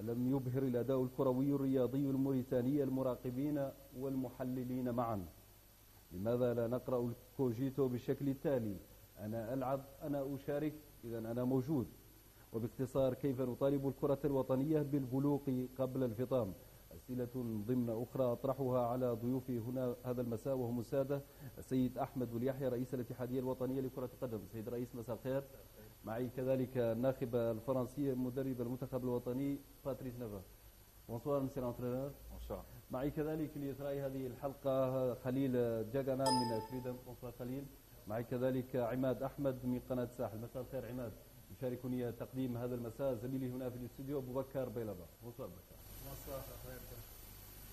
لم يبهر الأداء الكروي الرياضي الموريتاني المراقبين والمحللين معا؟ لماذا لا نقرأ الكوجيتو بالشكل التالي: أنا ألعب، أنا أشارك، إذا أنا موجود؟ وباختصار، كيف نطالب الكرة الوطنية بالبلوغ قبل الفطام؟ أسئلة ضمن أخرى أطرحها على ضيوفي هنا هذا المساء، وهم السادة السيد أحمد بوليحيى رئيس الاتحادية الوطنية لكرة القدم. سيد رئيس، مساء الخير. معي كذلك الناخب الفرنسي مدرب المنتخب الوطني باتريس نيفا. بونسوار مسير انترينور. معي كذلك لإثراء هذه الحلقة خليل جاغانا من فريدم. بونسوار خليل. معي كذلك عماد أحمد من قناة الساحل. مساء الخير عماد. يشاركني تقديم هذا المساء زميلي هنا في الاستوديو أبو بكر بيلبا. بونسوار بكر.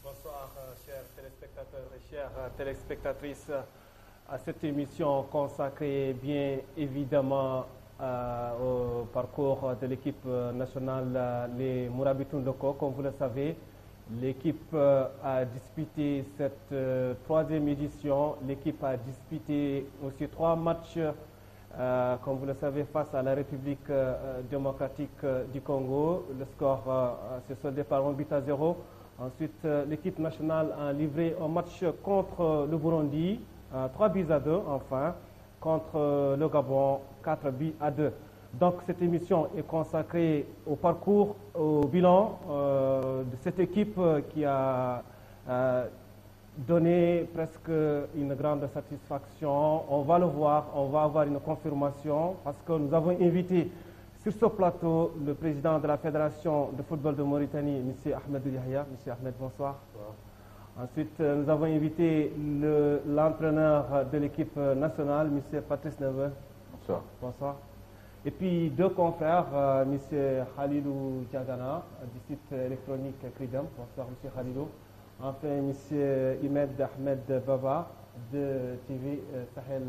Bonsoir chers téléspectateurs et chères téléspectatrices à cette émission consacrée bien évidemment au parcours de l'équipe nationale, les Mourabitoun locaux. Comme vous le savez, l'équipe a disputé cette troisième édition. L'équipe a disputé aussi 3 matchs, comme vous le savez, face à la République démocratique du Congo. Le score s'est soldé par 1-0. Ensuite, l'équipe nationale a livré un match contre le Burundi, 3-2, enfin, contre le Gabon, 4-2. Donc, cette émission est consacrée au parcours, au bilan de cette équipe qui a donné presque une grande satisfaction. On va le voir, on va avoir une confirmation parce que nous avons invité sur ce plateau le président de la Fédération de football de Mauritanie, M. Ahmed Yahya. M. Ahmed, bonsoir. Bonsoir. Ensuite, nous avons invité l'entraîneur de l'équipe nationale, M. Patrice Neveu. Bonsoir. Bonsoir. Et puis 2 confrères, M. Khalilou Diagana, du site électronique Cridam. Bonsoir, M. Khalilou. Enfin, M. Imed Ahmed Baba de TV Sahel.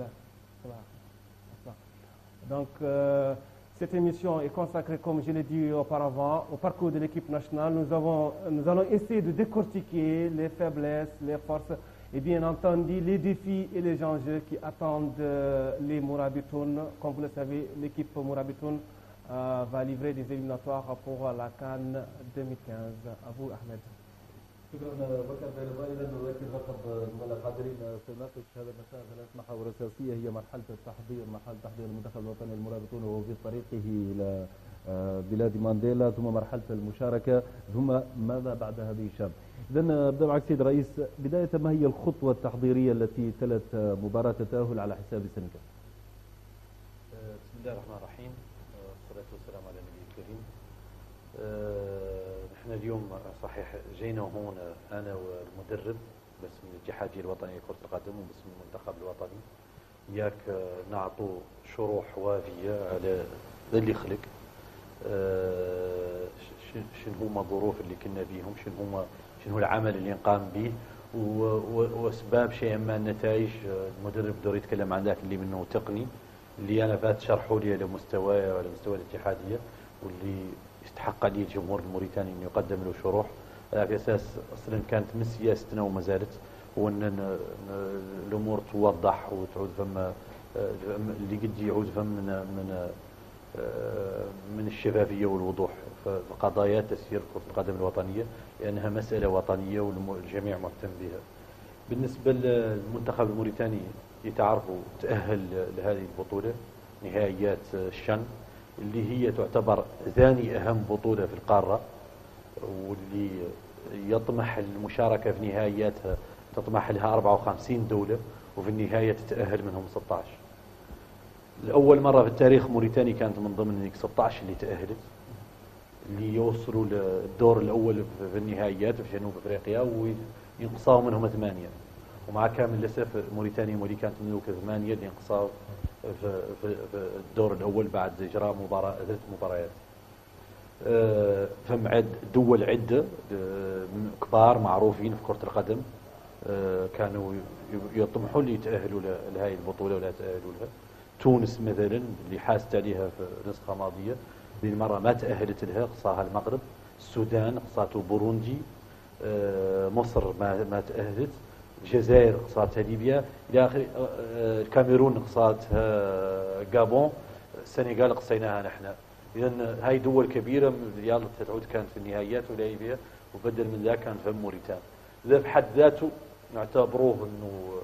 Bonsoir. Donc, cette émission est consacrée, comme je l'ai dit auparavant, au parcours de l'équipe nationale. Nous allons essayer de décortiquer les faiblesses, les forces et bien entendu les défis et les enjeux qui attendent les Mourabitoun. Comme vous le savez, l'équipe Mourabitoun va livrer des éliminatoires pour la CAN 2015. À vous, Ahmed. شكرا بكر بيلبا. اذا نذكر فقط القادرين سنناقش هذا المساء 3 محاور اساسيه، هي مرحله التحضير، مرحله تحضير المنتخب الوطني المرابطون وهو في طريقه الى بلاد مانديلا، ثم مرحله المشاركه، ثم ماذا بعد هذه الشاب. اذا ابدا معك سيد رئيس، بدايه ما هي الخطوه التحضيريه التي تلت مباراه التاهل على حساب السنغال؟ بسم الله الرحمن الرحيم، والصلاه والسلام على النبي الكريم. نحن اليوم صحيح جينا هون انا والمدرب باسم الاتحاديه الوطنيه لكره القدم وباسم المنتخب الوطني، ياك نعطوا شروح وافيه على اللي خلق، شنو هما الظروف اللي كنا بيهم، شنو العمل اللي نقام به، واسباب شيئا ما النتائج. المدرب دور يتكلم عن ذاك اللي منه تقني، اللي انا فات شرحوا لي على مستواي وعلى مستوى الاتحاديه، واللي يستحق عليه الجمهور الموريتاني انه يقدم له شروح. على اساس اصلا كانت من سياستنا وما زالت، هو ان الامور توضح وتعود فما اللي قد يعود فم من الشفافيه والوضوح في قضايا تسيير كره القدم الوطنيه، لانها مساله وطنيه والجميع مهتم بها. بالنسبه للمنتخب الموريتاني، يتعرفوا تاهل لهذه البطوله نهائيات الشن، اللي هي تعتبر ثاني أهم بطولة في القارة، واللي يطمح المشاركة في نهائياتها تطمح لها 54 دولة، وفي النهاية تتأهل منهم 16. لأول مرة في التاريخ موريتاني كانت من ضمن 16 اللي تأهلت، اللي يوصلوا للدور الأول في النهائيات في جنوب أفريقيا، وينقصاوا منهم 8. ومع كامل الأسف موريتانيا اللي كانت من 8 اللي انقصاوا في الدور الأول بعد إجراء 3 مباريات. فم دول عدة كبار معروفين في كرة القدم كانوا يطمحون ليتأهلوا لهذه البطولة ولا يتأهلوا لها. تونس مثلا اللي حازت عليها في نسخة ماضية، ذي المرة ما تأهلت لها، قصاها المغرب. السودان قصاته بوروندي. مصر ما تأهلت. الجزائر قصاتها ليبيا الى اخره. الكاميرون قصاتها غابون. السنغال قصيناها نحن. إذا هاي دول كبيرة يلا تعود كانت في النهائيات وليبيا، وبدل من ذاك كانت في موريتانيا. إذا بحد ذاته نعتبروه إنه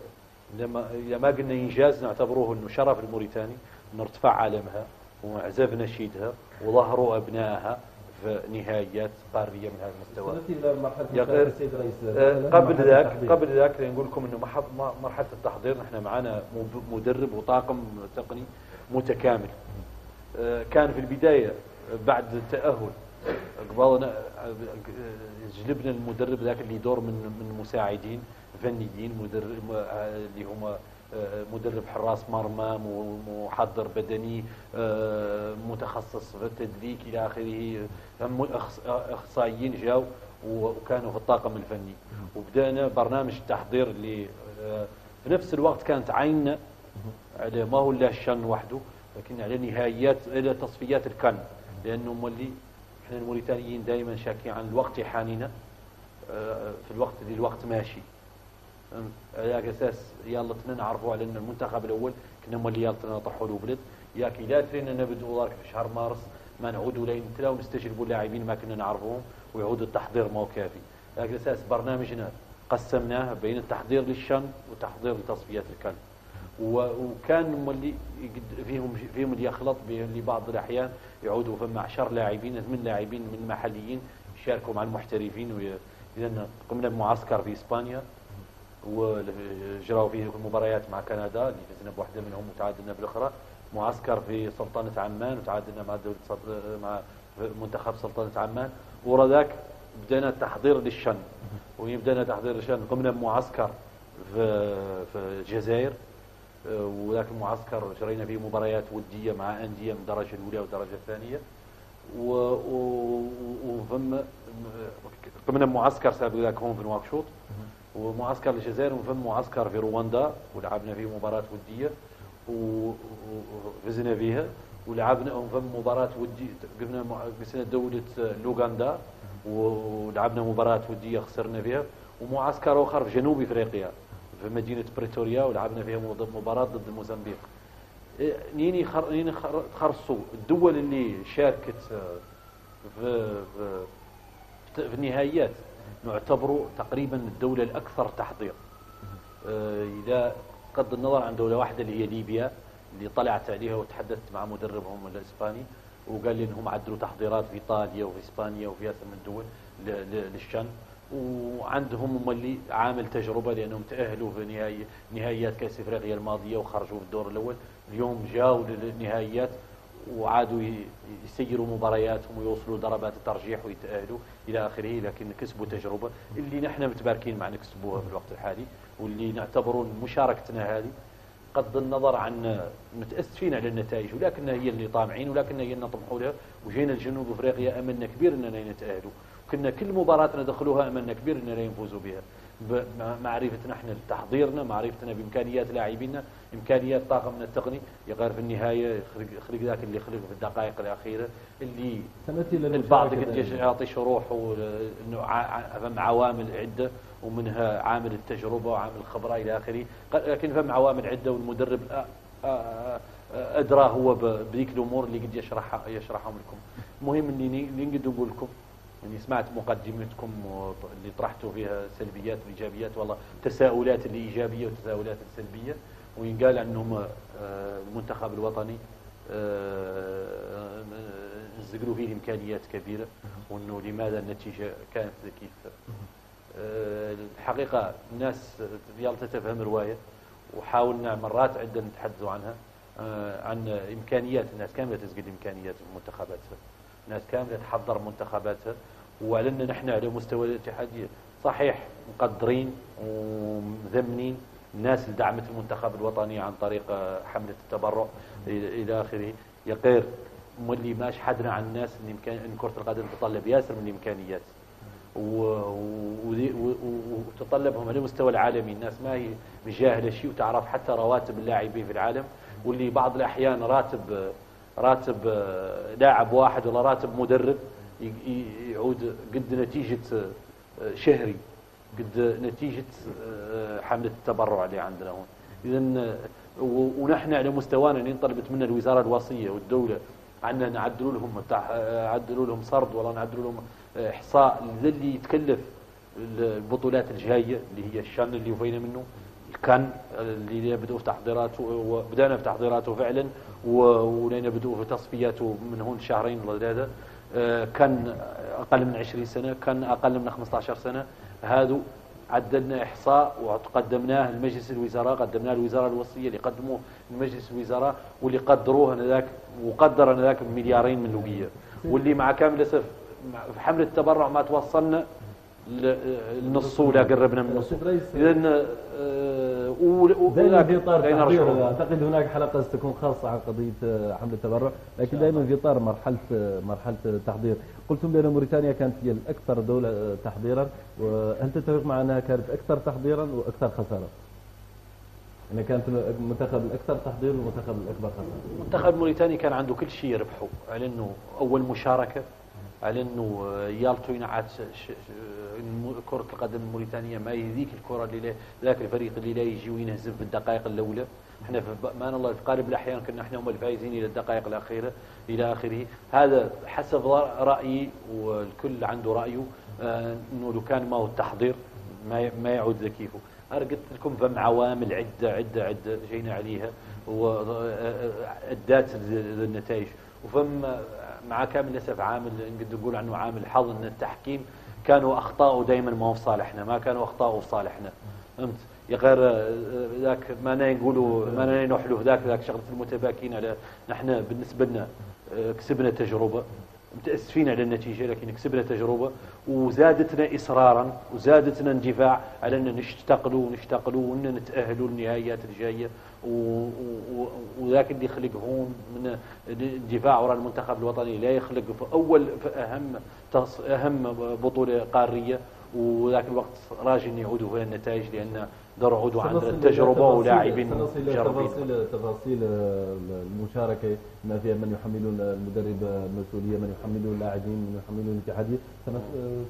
إذا ما قلنا إنجاز نعتبروه إنه شرف الموريتاني إنه ارتفع علمها وعزف نشيدها وظهروا أبنائها في نهائيات قارية من هذا المستوى. قبل ذاك نقول لكم إنه مرحلة التحضير نحن معنا مدرب وطاقم تقني متكامل. كان في البداية بعد التأهل قبلنا جلبنا المدرب ذاك اللي يدور من مساعدين فنيين، مدرب اللي هم مدرب حراس مرمى، محضر بدني، متخصص في التدليك إلى آخره، أخصائيين جاوا وكانوا في الطاقم الفني. وبدأنا برنامج التحضير اللي في نفس الوقت كانت عيننا على ما هو إلا الشن وحده، لكن على نهائيات إلى تصفيات الكان، لأنه مولي إحنا الموريتانيين دائما شاكين عن الوقت يحانينا في الوقت اللي الوقت ماشي. على اساس يلا نعرفوا على ان المنتخب الاول كنا مولي يلا طحوا له بلد ياك لا ترينا نبدوا ضارك في شهر مارس ما نعودوا لين نتلاو نستجلبوا اللاعبين ما كنا نعرفوهم ويعود التحضير ما هو كافي. على اساس برنامجنا قسمناه بين التحضير للشن وتحضير لتصفيات الكان، وكان مولي فيهم اللي يخلط اللي بعض الاحيان يعودوا فما 10 لاعبين 8 لاعبين من المحليين يشاركوا مع المحترفين. اذا قمنا بمعسكر في اسبانيا وجراوا فيه المباريات مع كندا اللي فزنا بواحده منهم وتعادلنا بالاخرى، معسكر في سلطنه عمان وتعادلنا مع مع منتخب سلطنه عمان، ورا ذاك بدينا التحضير للشن. ويبدأنا تحضير للشن قمنا بمعسكر في الجزائر، وذاك المعسكر جرينا فيه مباريات وديه مع انديه من الدرجه الاولى والدرجه الثانيه. وفم قمنا بمعسكر سابق ذاك هون في نواكشوط، ومعسكر الجزائر، وفم معسكر في رواندا ولعبنا فيه مباراة ودية وفزنا فيها، ولعبنا وفم مباراة ودية قمنا بسنة دولة لوغندا ولعبنا مباراة ودية خسرنا فيها، ومعسكر آخر في جنوب إفريقيا في مدينة بريتوريا ولعبنا فيها مباراة ضد الموزمبيق. نيني خرصوا الدول اللي شاركت في النهائيات نعتبره تقريبا الدولة الأكثر تحضير. إذا قد النظر عن دولة واحدة اللي هي ليبيا اللي طلعت عليها وتحدثت مع مدربهم الإسباني وقال لي إنهم عدلوا تحضيرات في إيطاليا وفي إسبانيا وفي ياسر من الدول للشن، وعندهم هم اللي عامل تجربة لأنهم تأهلوا في نهائيات كأس إفريقيا الماضية وخرجوا في الدور الأول. اليوم جاوا للنهائيات وعادوا يسيروا مبارياتهم ويوصلوا ضربات الترجيح ويتأهلوا إلى آخره، لكن كسبوا تجربة اللي نحن متباركين مع نكسبوها في الوقت الحالي، واللي نعتبرون مشاركتنا هذه قد النظر عن متأسفين على النتائج ولكنها هي اللي طامعين ولكنها هي اللي نطمحوا لها. وجينا لجنوب أفريقيا أملنا كبير أننا نتأهلوا، كنا كل مباراة ندخلوها أملنا كبير أننا ينفوزوا بها. معرفتنا احنا تحضيرنا، معرفتنا بامكانيات لاعبينا، امكانيات طاقمنا التقني، يغير في النهايه يخلق ذاك اللي يخلق في الدقائق الاخيره اللي البعض قد يعطي شروح انه فم عوامل عده ومنها عامل التجربه وعامل الخبره الى اخره، لكن فم عوامل عده والمدرب ادرى هو بذيك الامور اللي قد يشرحهم لكم. المهم اللي نقدر نقول لكم يعني سمعت مقدمتكم اللي طرحتوا فيها سلبيات وايجابيات، والله تساؤلات اللي ايجابيه وتساؤلات السلبيه، وينقال انهم المنتخب الوطني نزقلوا فيه امكانيات كبيره، وانه لماذا النتيجه كانت كيف. الحقيقه الناس يلا تفهم روايه، وحاولنا مرات عده نتحدثوا عنها عن امكانيات الناس كامله، تسقل امكانيات منتخباتها، الناس كامله تحضر منتخباتها، وعلنا نحن على مستوى الاتحاديه صحيح مقدرين ومذمنين الناس اللي دعمت المنتخب الوطني عن طريق حمله التبرع الى اخره. يقير مولي ماش حدنا عن الناس ان كره القدم تتطلب ياسر من الامكانيات وتطلبهم على المستوى العالمي. الناس ما هي مش جاهله شيء وتعرف حتى رواتب اللاعبين في العالم، واللي بعض الاحيان راتب لاعب واحد ولا راتب مدرب يعود قد نتيجه شهري، قد نتيجه حمله التبرع اللي عندنا هون. اذا ونحن على مستوانا اللي طلبت منا الوزاره الوصيه والدوله عندنا نعدلوا لهم سرد، ولا نعدلوا لهم احصاء اللي يتكلف البطولات الجايه اللي هي الشان اللي وفينا منه، كان اللي بدأوا في تحضيراته وبدأنا في تحضيراته فعلا، ولينا بدأوا في تصفياته من هون شهرين هذا. كان أقل من 20 سنة، كان أقل من 15 سنة. هذا عدلنا إحصاء وقدمناه لمجلس الوزراء، قدمناه للوزارة الوصية اللي قدموه لمجلس الوزراء، واللي قدروه هذاك وقدر هذاك بمليارين من لوبية، واللي مع كامل الأسف في حملة التبرع ما توصلنا النص ولا قربنا من النص. اذا دائما في اطار تحضير، اعتقد هناك حلقه ستكون خاصه عن قضيه حمله التبرع، لكن دائما في اطار مرحله التحضير. قلتم بان موريتانيا كانت هي الاكثر دوله تحضيرا، وهل تتفق مع انها كانت اكثر تحضيرا واكثر خساره؟ أنها كانت المنتخب الاكثر تحضير والمنتخب الاكبر خساره. المنتخب الموريتاني كان عنده كل شيء يربحه، على انه اول مشاركه، على انه يالتو ينعت كرة القدم الموريتانية ما هي ذيك الكرة اللي ذاك الفريق اللي لا يجي وينهزم في الدقائق الأولى. احنا في مان الله في قالب الأحيان كنا احنا هم الفائزين إلى الدقائق الأخيرة إلى آخره. هذا حسب رأيي، والكل عنده رأيه، انه لو كان ما هو التحضير ما يعود ذكيفه. أنا قلت لكم فم عوامل عدة جينا عليها وأدات النتائج، وفم مع كامل الأسف عامل نقدر نقول عنه عامل حظ، ان التحكيم كانوا اخطاؤه دائما ما هو في صالحنا، ما كانوا اخطاؤه في صالحنا. فهمت؟ يا غير ذاك ما نقولوا ما نحلو ذاك شغله المتباكين على. نحن بالنسبه لنا كسبنا تجربه، متاسفين على النتيجه، لكن كسبنا تجربه وزادتنا اصرارا وزادتنا اندفاع على ان نشتغلوا وان نتاهلوا للنهائيات الجايه. وذاك اللي يخلق هون من الدفاع وراء المنتخب الوطني لا يخلق في اهم بطوله قاريه، وذاك الوقت راجل يعودوا فيها النتائج، لان دار عودوا عند التجربه ولاعبين مجربين. تفاصيل المشاركه ما فيها من يحملون المدرب المسؤوليه، من يحملون اللاعبين، من يحملون الاتحاديه.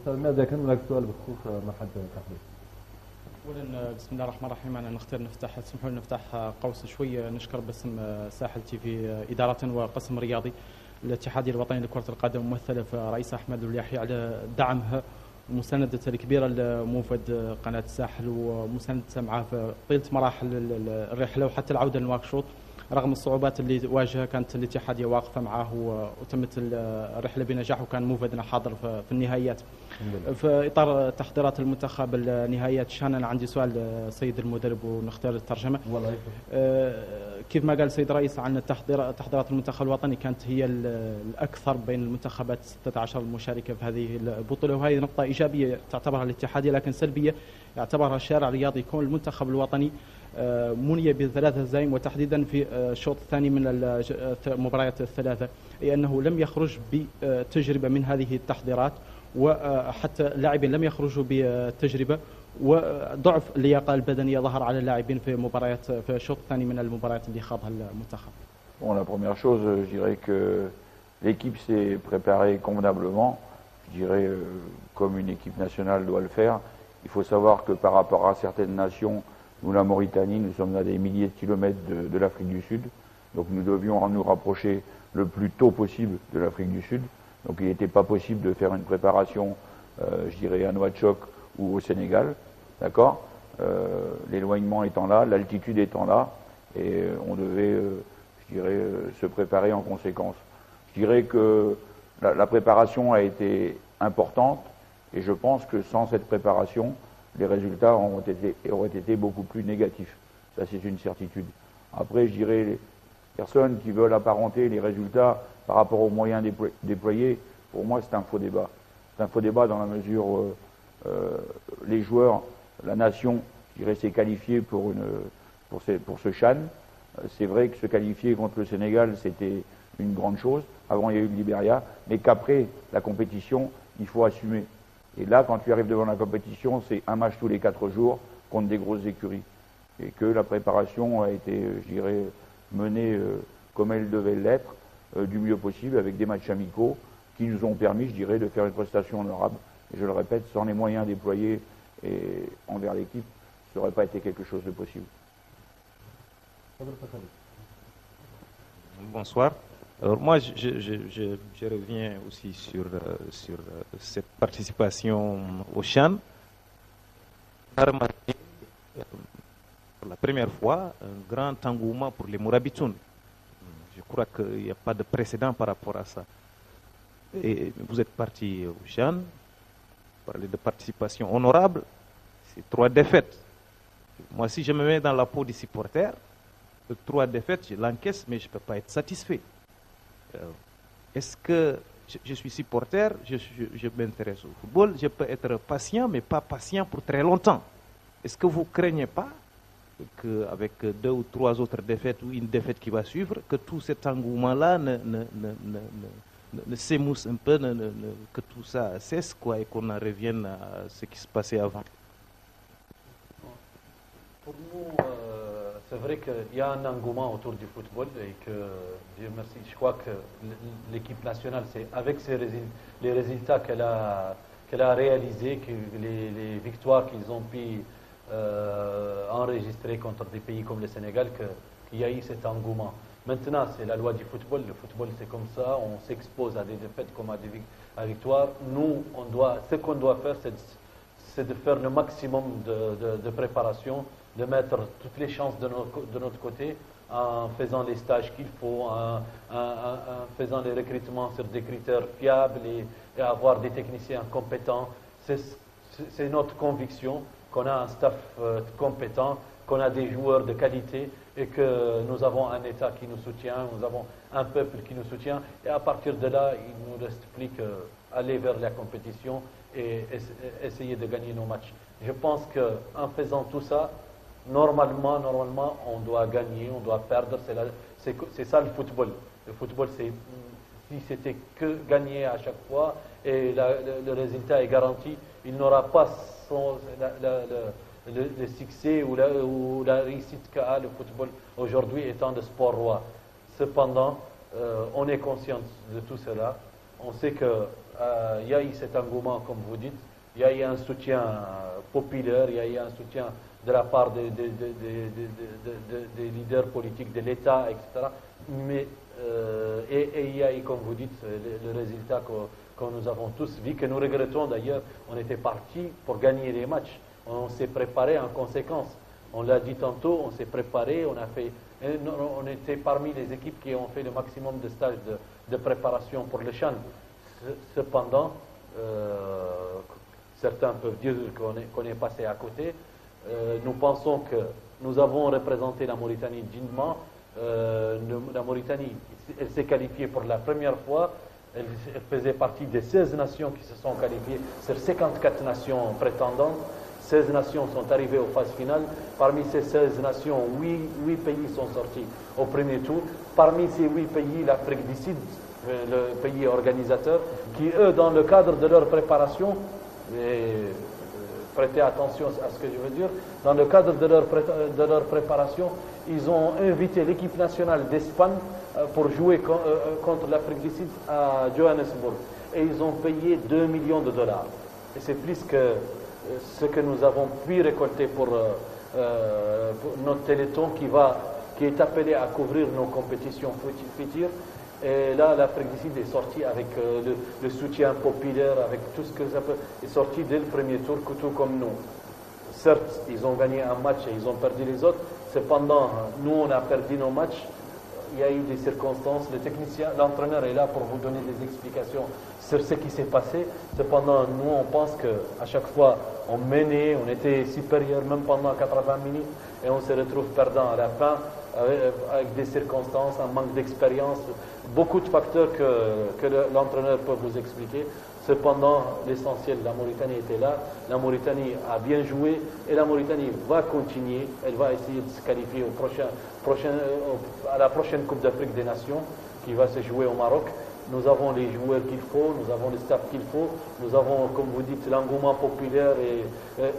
ماذا كان هناك سؤال بخصوص مرحله التحضير؟ اولا بسم الله الرحمن الرحيم. انا نختار تسمحوا لي نفتح قوس شويه، نشكر باسم ساحل تي في اداره وقسم رياضي الاتحاد الوطني لكره القدم ممثله في رئيس احمد اليحيى على دعمها ومساندته الكبيره لموفد قناه الساحل، ومساندته معه في طيله مراحل الرحله وحتى العوده لنواكشوط. رغم الصعوبات اللي واجهها كانت الاتحاديه واقفه معه وتمت الرحله بنجاح، وكان موفدنا حاضر في النهائيات. في اطار تحضيرات المنتخب النهائيات شان، انا عندي سؤال سيد المدرب ونختار الترجمه. كيف ما قال السيد رئيس عن تحضيرات المنتخب الوطني كانت هي الاكثر بين المنتخبات 16 المشاركه في هذه البطوله، وهذه نقطه ايجابيه تعتبرها الاتحاديه، لكن سلبيه يعتبرها الشارع الرياضي، يكون المنتخب الوطني مني بثلاث هزائم، وتحديدا في الشوط الثاني من المباريات الثلاثه، اي انه لم يخرج بتجربه من هذه التحضيرات، وحتى اللاعبين لم يخرجوا بتجربه، وضعف اللياقه البدنيه ظهر على اللاعبين في الشوط الثاني من المباريات اللي خاضها المنتخب. Bon, la première chose, je dirais que l'équipe s'est préparée convenablement, je dirais comme une équipe nationale doit le faire. Il faut savoir que par rapport à certaines nations, nous la Mauritanie, nous sommes à des milliers de kilomètres de l'Afrique du Sud, donc nous devions nous rapprocher le plus tôt possible de l'Afrique du Sud. Donc il n'était pas possible de faire une préparation, je dirais, à Nouakchott ou au Sénégal, d'accord, l'éloignement étant là, l'altitude étant là, et on devait, je dirais, se préparer en conséquence. Je dirais que la préparation a été importante, et je pense que sans cette préparation, les résultats auraient été beaucoup plus négatifs. Ça, c'est une certitude. Après, je dirais, les personnes qui veulent apparenter les résultats par rapport aux moyens déployés, pour moi, c'est un faux débat. C'est un faux débat dans la mesure où les joueurs, la nation, je dirais, s'est qualifiée pour ce CHAN. C'est vrai que se qualifier contre le Sénégal, c'était une grande chose. Avant, il y a eu le Libéria, mais qu'après la compétition, il faut assumer. Et là, quand tu arrives devant la compétition, c'est un match tous les 4 jours contre des grosses écuries. Et que la préparation a été, je dirais, menée comme elle devait l'être, du mieux possible, avec des matchs amicaux qui nous ont permis, je dirais, de faire une prestation honorable. Et je le répète, sans les moyens déployés envers l'équipe, ça n'aurait pas été quelque chose de possible. Bonsoir. Alors moi, je reviens aussi sur cette participation au CHAN. On a remarqué pour la première fois un grand engouement pour les Mourabitoun. Je crois qu'il n'y a pas de précédent par rapport à ça. Et vous êtes parti au CHAN, vous parlez de participation honorable, c'est 3 défaites. Moi, si je me mets dans la peau des supporters, 3 défaites, je l'encaisse, mais je ne peux pas être satisfait. Est-ce que je suis supporter, je m'intéresse au football, je peux être patient, mais pas patient pour très longtemps. Est-ce que vous ne craignez pas qu'avec 2 ou 3 autres défaites ou une défaite qui va suivre, que tout cet engouement-là ne s'émousse un peu, que tout ça cesse, quoi, et qu'on en revienne à ce qui se passait avant? Pour nous, c'est vrai qu'il y a un engouement autour du football et que, Dieu merci, je crois que l'équipe nationale, c'est avec les résultats qu'elle a réalisés, les victoires qu'ils ont pu enregistrer contre des pays comme le Sénégal, qu'il y a eu cet engouement. Maintenant, c'est la loi du football. Le football, c'est comme ça. On s'expose à des défaites comme à des victoires. Nous, ce qu'on doit faire, c'est de faire le maximum de préparation, de mettre toutes les chances de notre côté en faisant les stages qu'il faut, en faisant les recrutements sur des critères fiables et avoir des techniciens compétents. C'est notre conviction qu'on a un staff compétent, qu'on a des joueurs de qualité et que nous avons un État qui nous soutient, nous avons un peuple qui nous soutient. Et à partir de là, il ne nous reste plus qu'aller vers la compétition et essayer de gagner nos matchs. Je pense qu'en faisant tout ça, normalement, on doit gagner, on doit perdre. C'est ça le football. Le football, si c'était que gagner à chaque fois et le résultat est garanti, il n'aura pas le succès ou la réussite qu'a le football aujourd'hui étant le sport roi. Cependant, on est conscient de tout cela. On sait qu'il y a eu cet engouement, comme vous dites. Il y a eu un soutien populaire, il y a eu un soutien de la part des leaders politiques, de l'État, etc. Mais, et il y a eu, comme vous dites, le résultat que nous avons tous vu, que nous regrettons d'ailleurs. On était parti pour gagner les matchs. On s'est préparé en conséquence. On l'a dit tantôt, on s'est préparé, on était parmi les équipes qui ont fait le maximum de stages de préparation pour le CHAN. Cependant, certains peuvent dire qu'on est passé à côté. Nous pensons que nous avons représenté la Mauritanie dignement. La Mauritanie, elle s'est qualifiée pour la première fois. Elle faisait partie des 16 nations qui se sont qualifiées sur 54 nations prétendantes. 16 nations sont arrivées aux phases finales. Parmi ces 16 nations, 8 pays sont sortis au premier tour. Parmi ces 8 pays, l'Afrique du Sud, le pays organisateur, qui eux, dans le cadre de leur préparation, prêtez attention à ce que je veux dire, dans le cadre de leur préparation, ils ont invité l'équipe nationale d'Espagne pour jouer contre l'Afrique du Sud à Johannesburg. Et ils ont payé 2 millions de dollars. Et c'est plus que ce que nous avons pu récolter pour notre Téléthon qui est appelé à couvrir nos compétitions futures. Et là, l'Afrique du Sud est sortie avec le soutien populaire, avec tout ce que ça peut, est sorti dès le premier tour, tout comme nous. Certes, ils ont gagné un match et ils ont perdu les autres. Cependant, nous, on a perdu nos matchs. Il y a eu des circonstances. Le technicien, l'entraîneur est là pour vous donner des explications sur ce qui s'est passé. Cependant, nous, on pense qu'à chaque fois, on menait, on était supérieur même pendant 80 minutes et on se retrouve perdant à la fin avec des circonstances, un manque d'expérience, beaucoup de facteurs que l'entraîneur peut vous expliquer. Cependant, l'essentiel, la Mauritanie était là, la Mauritanie a bien joué et la Mauritanie va continuer, elle va essayer de se qualifier à la prochaine Coupe d'Afrique des Nations qui va se jouer au Maroc. Nous avons les joueurs qu'il faut, nous avons le staff qu'il faut, nous avons, comme vous dites, l'engouement populaire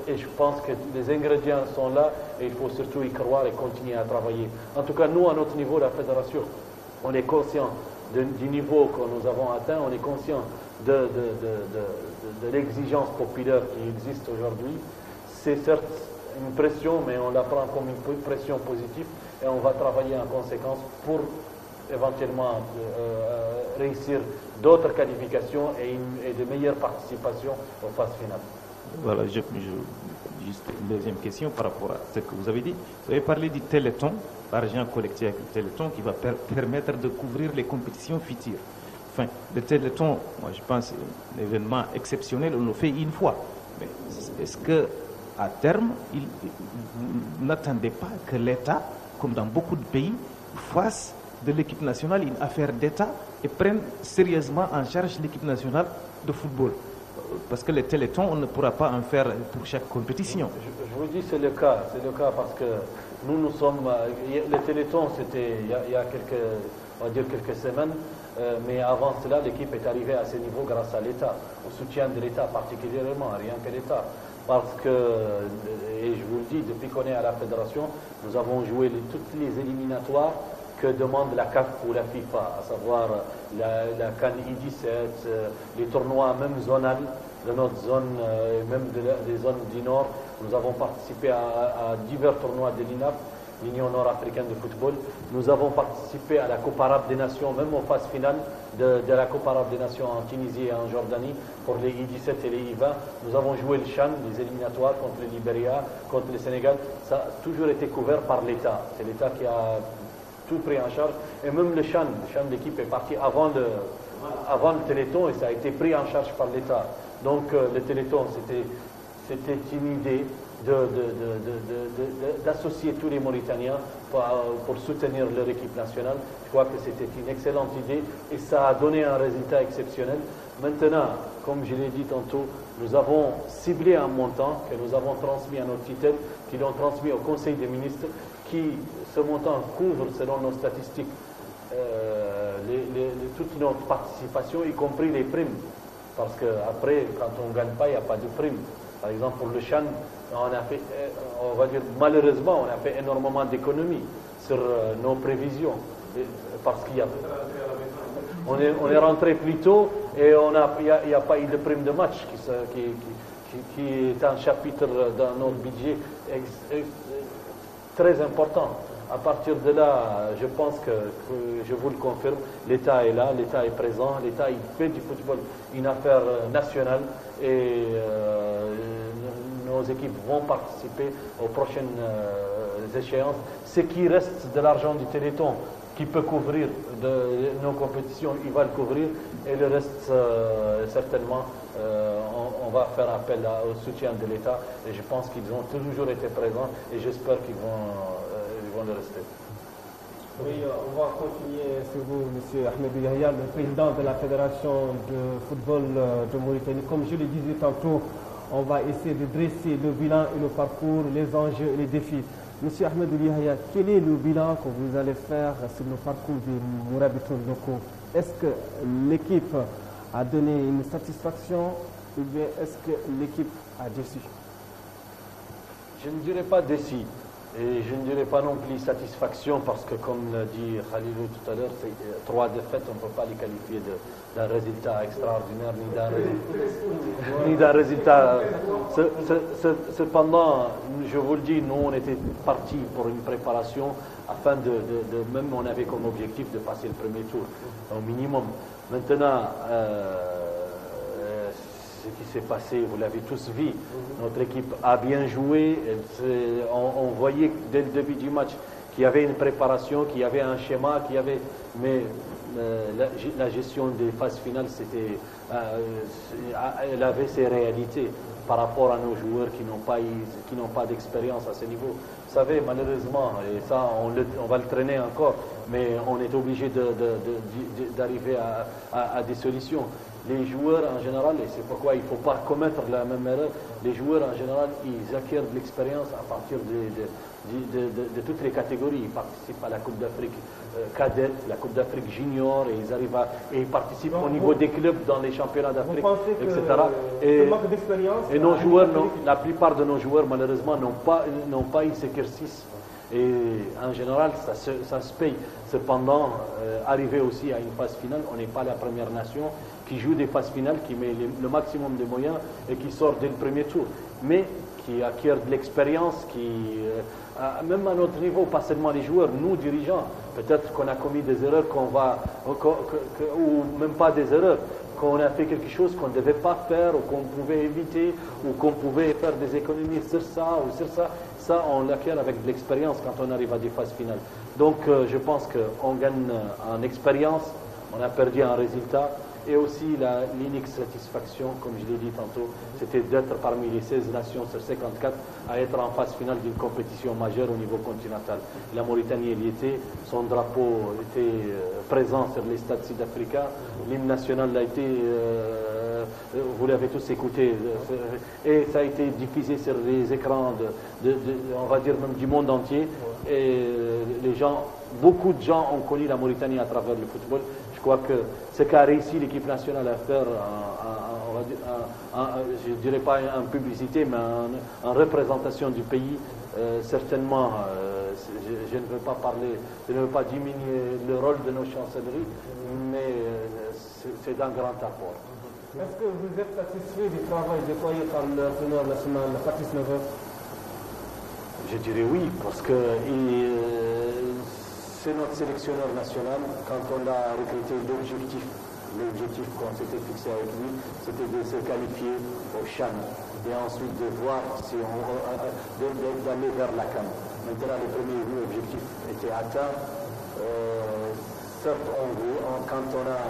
et je pense que les ingrédients sont là et il faut surtout y croire et continuer à travailler. En tout cas, nous, à notre niveau, la fédération, on est conscient du niveau que nous avons atteint, on est conscient de l'exigence populaire qui existe aujourd'hui. C'est certes une pression, mais on la prend comme une pression positive et on va travailler en conséquence pour éventuellement réussir d'autres qualifications et de meilleures participations aux phases finales. Voilà, juste une deuxième question par rapport à ce que vous avez dit. Vous avez parlé du Téléthon, l'argent collecté avec le Téléthon qui va permettre de couvrir les compétitions futures. Enfin, le Téléthon, moi je pense, c'est un événement exceptionnel, on le fait une fois. Mais est-ce qu'à terme, vous n'attendez pas que l'État, comme dans beaucoup de pays, fasse de l'équipe nationale une affaire d'État et prenne sérieusement en charge l'équipe nationale de football? Parce que le Téléthon, on ne pourra pas en faire pour chaque compétition. Je vous dis, c'est le cas parce que nous sommes... Le Téléthon, c'était il y a quelques semaines, mais avant cela, l'équipe est arrivée à ce niveau grâce à l'État, au soutien de l'État particulièrement, rien que l'État. Parce que, et je vous le dis, depuis qu'on est à la fédération, nous avons joué toutes les éliminatoires que demande la CAF ou la FIFA, à savoir la CAN I-17, les tournois même zonales de notre zone, même des zones du Nord. Nous avons participé à divers tournois de l'INAF, l'Union nord-africaine de football. Nous avons participé à la Coupe arabe des nations, même aux phases finales de la Coupe arabe des nations en Tunisie et en Jordanie, pour les I-17 et les I-20. Nous avons joué le CHAN, les éliminatoires contre le Libéria, contre le Sénégal. Ça a toujours été couvert par l'État. C'est l'État qui a tout pris en charge. Et même le CHAN d'équipe est parti avant le Téléthon et ça a été pris en charge par l'État. Donc le Téléthon, c'était une idée d'associer tous les Mauritaniens pour soutenir leur équipe nationale. Je crois que c'était une excellente idée et ça a donné un résultat exceptionnel. Maintenant, comme je l'ai dit tantôt, nous avons ciblé un montant que nous avons transmis à nos tutelles, qui l'ont transmis au Conseil des ministres, qui, ce montant, couvre, selon nos statistiques, toute notre participation, y compris les primes. Parce qu'après, quand on ne gagne pas, il n'y a pas de primes. Par exemple, pour le CHAN, on va dire, malheureusement, on a fait énormément d'économies sur nos prévisions. Parce qu'il y a... On est rentré plus tôt et il n'y a pas eu de prime de match qui est un chapitre dans notre budget très important. À partir de là, je pense que je vous le confirme, l'État est là, l'État est présent, l'État il fait du football une affaire nationale et nos équipes vont participer aux prochaines échéances. Ce qui reste de l'argent du Téléthon qui peut couvrir nos compétitions, il va le couvrir et le reste, certainement, on va faire appel au soutien de l'État et je pense qu'ils ont toujours été présents et j'espère qu'ils vont le rester. Oui, on va continuer sur vous, M. Ahmed Yahya, le président de la Fédération de football de Mauritanie. Comme je le disais tantôt, on va essayer de dresser le bilan et le parcours, les enjeux et les défis. Monsieur Ahmed Yahya, quel est le bilan que vous allez faire sur le parcours des Mourabitoun locaux? Est-ce que l'équipe a donné une satisfaction ou bien est-ce que l'équipe a déçu? Je ne dirais pas déçu. Et je ne dirais pas non plus satisfaction parce que, comme l'a dit Khalilou tout à l'heure, c'est 3 défaites, on ne peut pas les qualifier d'un résultat extraordinaire ni d'un résultat. Cependant, je vous le dis, nous on était partis pour une préparation afin même on avait comme objectif de passer le premier tour au minimum. Maintenant, ce qui s'est passé, vous l'avez tous vu, notre équipe a bien joué, on voyait dès le début du match qu'il y avait une préparation, qu'il y avait un schéma, mais la gestion des phases finales, elle avait ses réalités par rapport à nos joueurs qui n'ont pas d'expérience à ce niveau. Vous savez, malheureusement, et ça on va le traîner encore, mais on est obligé d'arriver à des solutions. Les joueurs en général, et c'est pourquoi il ne faut pas commettre la même erreur, les joueurs en général, ils acquièrent de l'expérience à partir de toutes les catégories. Ils participent à la Coupe d'Afrique cadette, la Coupe d'Afrique junior, et ils participent au niveau des clubs dans les championnats d'Afrique, etc. Et nos joueurs, la plupart de nos joueurs, malheureusement, n'ont pas eu cet exercice. Et en général, ça se paye. Cependant, arriver aussi à une phase finale, on n'est pas la première nation qui joue des phases finales, qui met le maximum de moyens et qui sort dès le premier tour. Mais qui acquiert de l'expérience, même à notre niveau, pas seulement les joueurs, nous dirigeants, Peut-être qu'on a commis des erreurs ou même pas des erreurs, qu'on a fait quelque chose qu'on ne devait pas faire ou qu'on pouvait éviter ou qu'on pouvait faire des économies sur ça ou sur ça. Ça, on l'acquiert avec de l'expérience quand on arrive à des phases finales. Donc, je pense qu'on gagne en expérience, on a perdu en résultat. Et aussi l'unique satisfaction, comme je l'ai dit tantôt, c'était d'être parmi les 16 nations sur 54 à être en phase finale d'une compétition majeure au niveau continental. La Mauritanie, elle y était, son drapeau était présent sur les stades sud-africains, l'hymne national a été, vous l'avez tous écouté, et ça a été diffusé sur les écrans, on va dire même du monde entier, et beaucoup de gens ont connu la Mauritanie à travers le football. Je crois que ce qu'a réussi l'équipe nationale à faire, je ne dirais pas en publicité, mais en représentation du pays, certainement, je ne veux pas parler, je ne veux pas diminuer le rôle de nos chancelleries, mais c'est d'un grand apport. Est-ce que vous êtes satisfait du travail déployé par l'entraîneur national, Patrice Neveu? Je dirais oui, parce que c'est notre sélectionneur national. Quand on a recruté l'objectif qu'on s'était fixé avec lui, c'était de se qualifier au CHAN et ensuite de voir si d'aller vers la CAN. Maintenant, les premiers objectifs étaient atteints. Certes, quand on a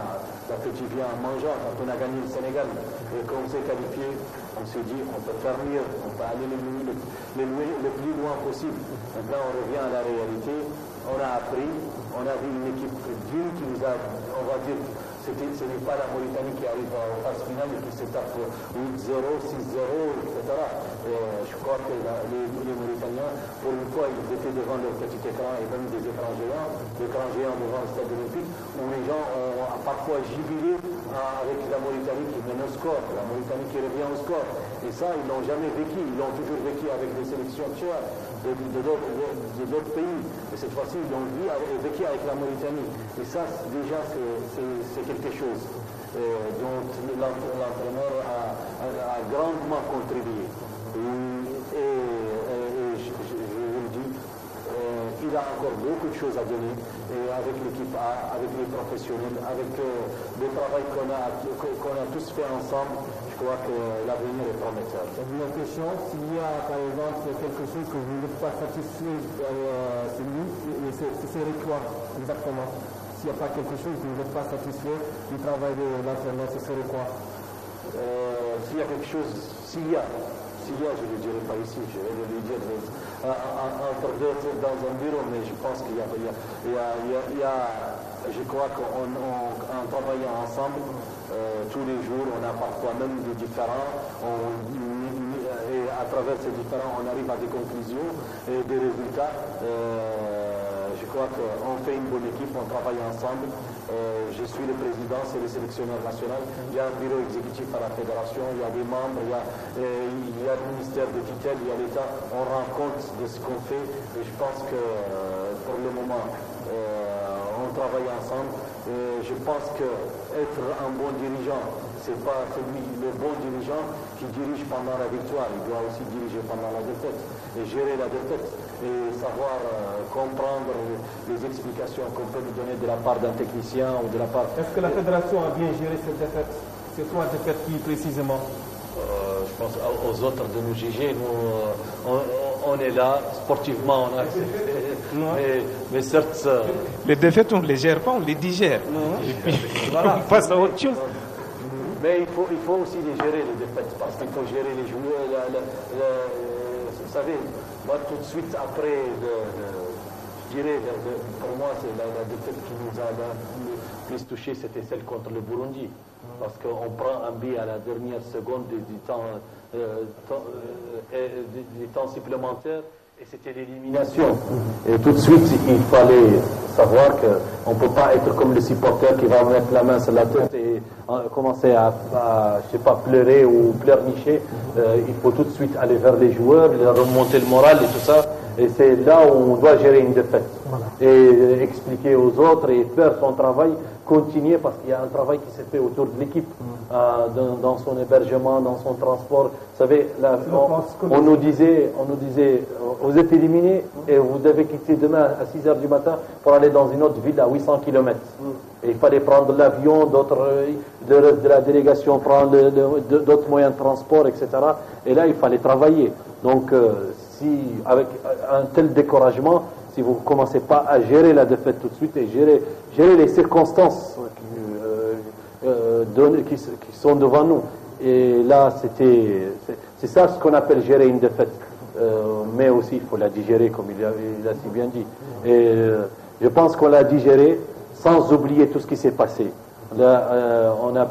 l'appétit vient en mangeant, quand on a gagné le Sénégal et qu'on s'est qualifié, on s'est dit on peut faire mieux, on peut aller le plus loin possible. Maintenant, on revient à la réalité. On a appris, on a vu une équipe dure qui nous a, on va dire, ce n'est pas la Mauritanie qui arrive en phase finale et qui se tape 8-0, 6-0, etc. Je crois que les Mauritaniens, pour une fois, ils étaient devant leur petit écran et même des écrans géants devant le stade olympique, où les gens ont parfois jubilé avec la Mauritanie qui mène au score, la Mauritanie qui revient au score. Et ça, ils l'ont jamais vécu, ils l'ont toujours vécu avec des sélections de d'autres pays. Et cette fois-ci, ils l'ont vécu avec la Mauritanie. Et ça, déjà, c'est quelque chose dont l'entraîneur a grandement contribué. Et je vous le dis, il a encore beaucoup de choses à donner. Et avec l'équipe A, avec les professionnels, avec le travail qu'on a tous fait ensemble, je crois que l'avenir est prometteur. J'ai une question. S'il y a, par exemple, quelque chose que vous n'êtes pas satisfait, ce serait quoi exactement? S'il n'y a pas quelque chose que vous n'êtes pas satisfait du travail de l'entraîneur, ce serait quoi? S'il y a quelque chose, je ne le dirai pas ici, je vais le dire entre deux dans un bureau, mais je pense qu'il y a, je crois qu'en travaillant ensemble, tous les jours, on a parfois même des différends, et à travers ces différends, on arrive à des conclusions et des résultats. Je crois qu'on fait une bonne équipe, on travaille ensemble. Je suis le président, c'est le sélectionneur national. Il y a un bureau exécutif à la fédération, il y a des membres, il y a le ministère de tutelle, il y a l'État. On rend compte de ce qu'on fait et je pense que pour le moment, on travaille ensemble. Je pense qu'être un bon dirigeant, c'est pas le bon dirigeant qui dirige pendant la victoire, il doit aussi diriger pendant la défaite et gérer la défaite et savoir comprendre les explications qu'on peut nous donner de la part d'un technicien ou de la part... Est-ce que la fédération a bien géré cette défaite? C'est quoi défaite qui précisément? Je pense aux autres de nous juger. Nous, on est là, sportivement, on a accepté. Mais certes... Les défaites, on ne les gère pas, on les digère. Et puis, voilà, on passe à autre chose. Mais il faut aussi les gérer, les défaites, parce qu'il faut gérer les joueurs. Vous savez, moi, tout de suite après, je dirais, pour moi, c'est la défaite qui nous a le plus touché, c'était celle contre le Burundi. Parce qu'on prend un but à la dernière seconde du temps supplémentaire et c'était l'élimination. Et tout de suite, il fallait savoir qu'on ne peut pas être comme le supporter qui va mettre la main sur la tête et commencer à je sais pas, pleurer ou pleurnicher. Il faut tout de suite aller vers les joueurs, leur remonter le moral et tout ça. Et c'est là où on doit gérer une défaite. Et expliquer aux autres et faire son travail continuer parce qu'il y a un travail qui s'est fait autour de l'équipe, dans son hébergement, dans son transport. Vous savez, là, on nous disait, vous êtes éliminés et vous devez quitter demain à 6 h du matin pour aller dans une autre ville à 800 km. Et il fallait prendre l'avion, le reste de la délégation prend d'autres moyens de transport, etc. Et là, il fallait travailler. Donc, si avec un tel découragement, si vous ne commencez pas à gérer la défaite tout de suite et gérer les circonstances qui sont devant nous. Et là, c'est ça ce qu'on appelle gérer une défaite. Mais aussi, il faut la digérer, comme il a si bien dit. Et je pense qu'on l'a digéré sans oublier tout ce qui s'est passé. Là, on a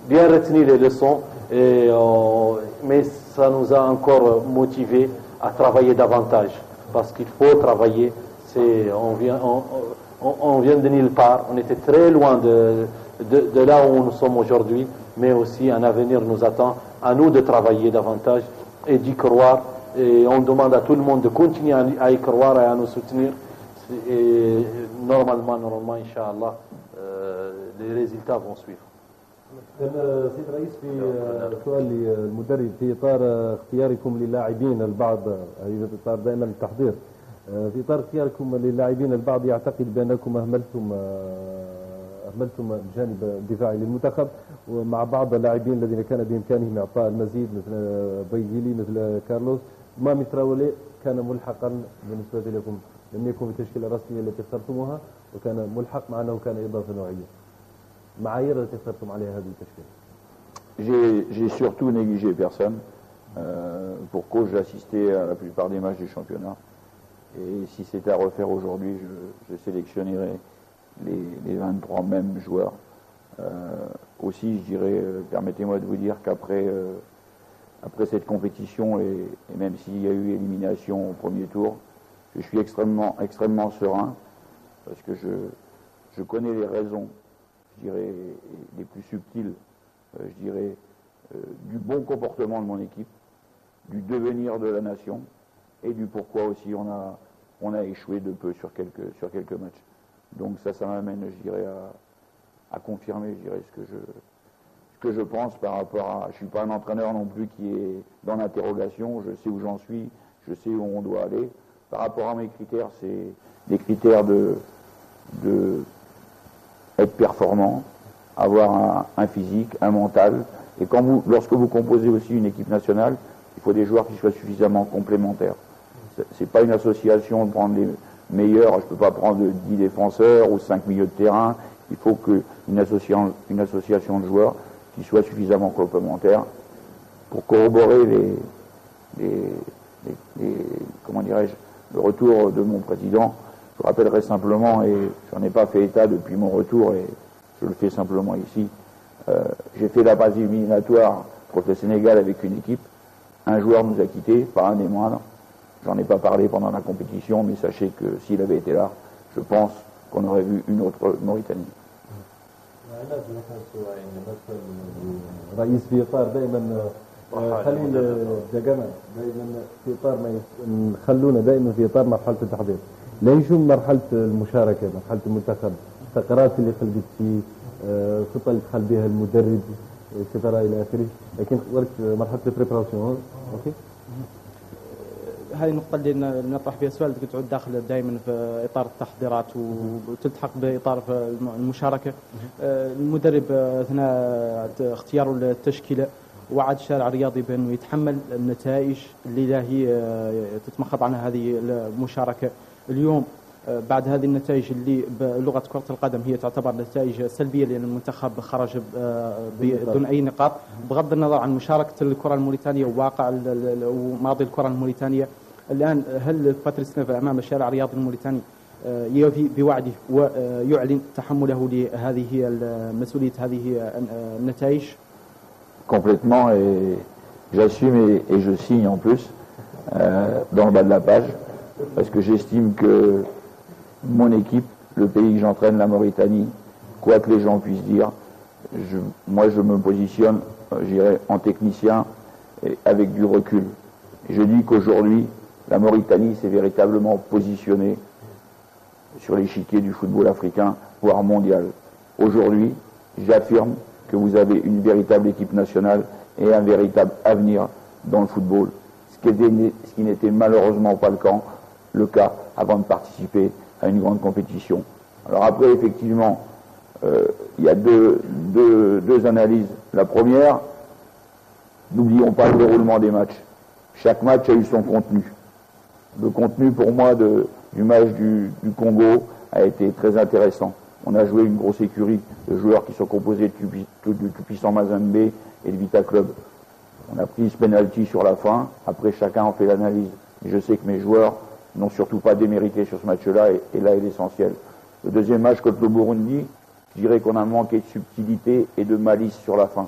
bien retenu les leçons, mais ça nous a encore motivés à travailler davantage, parce qu'il faut travailler. On vient de nulle part, on était très loin de là où nous sommes aujourd'hui, mais aussi un avenir nous attend, à nous de travailler davantage et d'y croire. Et on demande à tout le monde de continuer à y croire et à nous soutenir. Et normalement, Inch'Allah, les résultats vont suivre. سيد الرئيس في سؤال للمدرب في اطار اختياركم للاعبين البعض في اطار دائما التحضير في اطار اختياركم للاعبين البعض يعتقد بانكم اهملتم الجانب الدفاعي للمنتخب ومع بعض اللاعبين الذين كان بامكانهم اعطاء المزيد مثل بيجيلي مثل كارلوس مامي تراولي كان ملحقا بالنسبه لكم لم يكن في التشكيله الرسميه التي اخترتموها وكان ملحق مع انه كان اضافه نوعيه. معايير التي اخترتم عليها هذه التشكيله. J'ai surtout négligé personne. Pour cause, j'ai assisté à la plupart des matchs du championnat. Et si c'était à refaire aujourd'hui, je sélectionnerais les 23 mêmes joueurs. Aussi, je dirais, permettez-moi de vous dire qu'après après cette compétition, et même s'il y a eu élimination au premier tour, je suis extrêmement serein, parce que je connais les raisons, je dirais, les plus subtiles, je dirais, du bon comportement de mon équipe, du devenir de la nation, et du pourquoi aussi on a échoué de peu sur quelques matchs. Donc ça m'amène, je dirais, à confirmer, je dirais, ce que je pense par rapport à... Je ne suis pas un entraîneur non plus qui est dans l'interrogation, je sais où j'en suis, je sais où on doit aller. Par rapport à mes critères, c'est des critères de être performant, avoir un physique, un mental. Et lorsque vous composez aussi une équipe nationale, il faut des joueurs qui soient suffisamment complémentaires. C'est pas une association de prendre les meilleurs, je peux pas prendre 10 défenseurs ou 5 milieux de terrain. Il faut une association de joueurs qui soient suffisamment complémentaires pour corroborer comment dirais-je, le retour de mon président. Je rappellerai simplement, et j'en ai pas fait état depuis mon retour, et je le fais simplement ici, j'ai fait la phase éliminatoire contre le Sénégal avec une équipe. Un joueur nous a quittés, pas un des moindres. J'en ai pas parlé pendant la compétition, mais sachez que s'il avait été là, je pense qu'on aurait vu une autre Mauritanie. رئيس في اطار دائما خلينا دائما في اطار ما خلونا دائما في اطار مرحله التحضير. ليش مرحله المشاركه مرحله المنتخب التقرارات اللي خلقت فيه الخطه اللي دخل بها المدرب اكسترا الى اخره لكن وقت مرحله البريبراسيون اوكي هذه النقطة اللي نطرح فيها سؤال تعود داخل دائما في إطار التحضيرات وتلتحق بإطار المشاركة. المدرب أثناء اختياره للتشكيلة وعد الشارع الرياضي بأنه يتحمل النتائج اللي هي تتمخض عنها هذه المشاركة. اليوم بعد هذه النتائج اللي بلغة كرة القدم هي تعتبر نتائج سلبية لأن المنتخب خرج بدون أي نقاط بغض النظر عن مشاركة الكرة الموريتانية وواقع وماضي الكرة الموريتانية. الآن هل باتريس نيفا أمام الشارع الرياضي الموريتاني يوفي بوعده ويعلن تحمله لهذه مسؤولية هذه النتائج؟ Complètement, et j'assume et je signe en plus dans le bas de la page, parce que j'estime que mon équipe, le pays que j'entraîne, la Mauritanie, quoi que les gens puissent dire, moi je me positionne, j'irai en technicien et avec du recul. Et je dis qu'aujourd'hui, la Mauritanie s'est véritablement positionnée sur l'échiquier du football africain, voire mondial. Aujourd'hui, j'affirme que vous avez une véritable équipe nationale et un véritable avenir dans le football, ce qui n'était malheureusement pas le cas avant de participer à une grande compétition. Alors après, effectivement, il y a deux analyses. La première, n'oublions pas le déroulement des matchs. Chaque match a eu son contenu. Le contenu, pour moi, du match du Congo a été très intéressant. On a joué une grosse écurie de joueurs qui sont composés du tout-puissant Mazembe et de Vita Club. On a pris ce penalty sur la fin. Après, chacun en fait l'analyse. Je sais que mes joueurs n'ont surtout pas démérité sur ce match-là, et là est l'essentiel. Le deuxième match contre le Burundi, je dirais qu'on a manqué de subtilité et de malice sur la fin.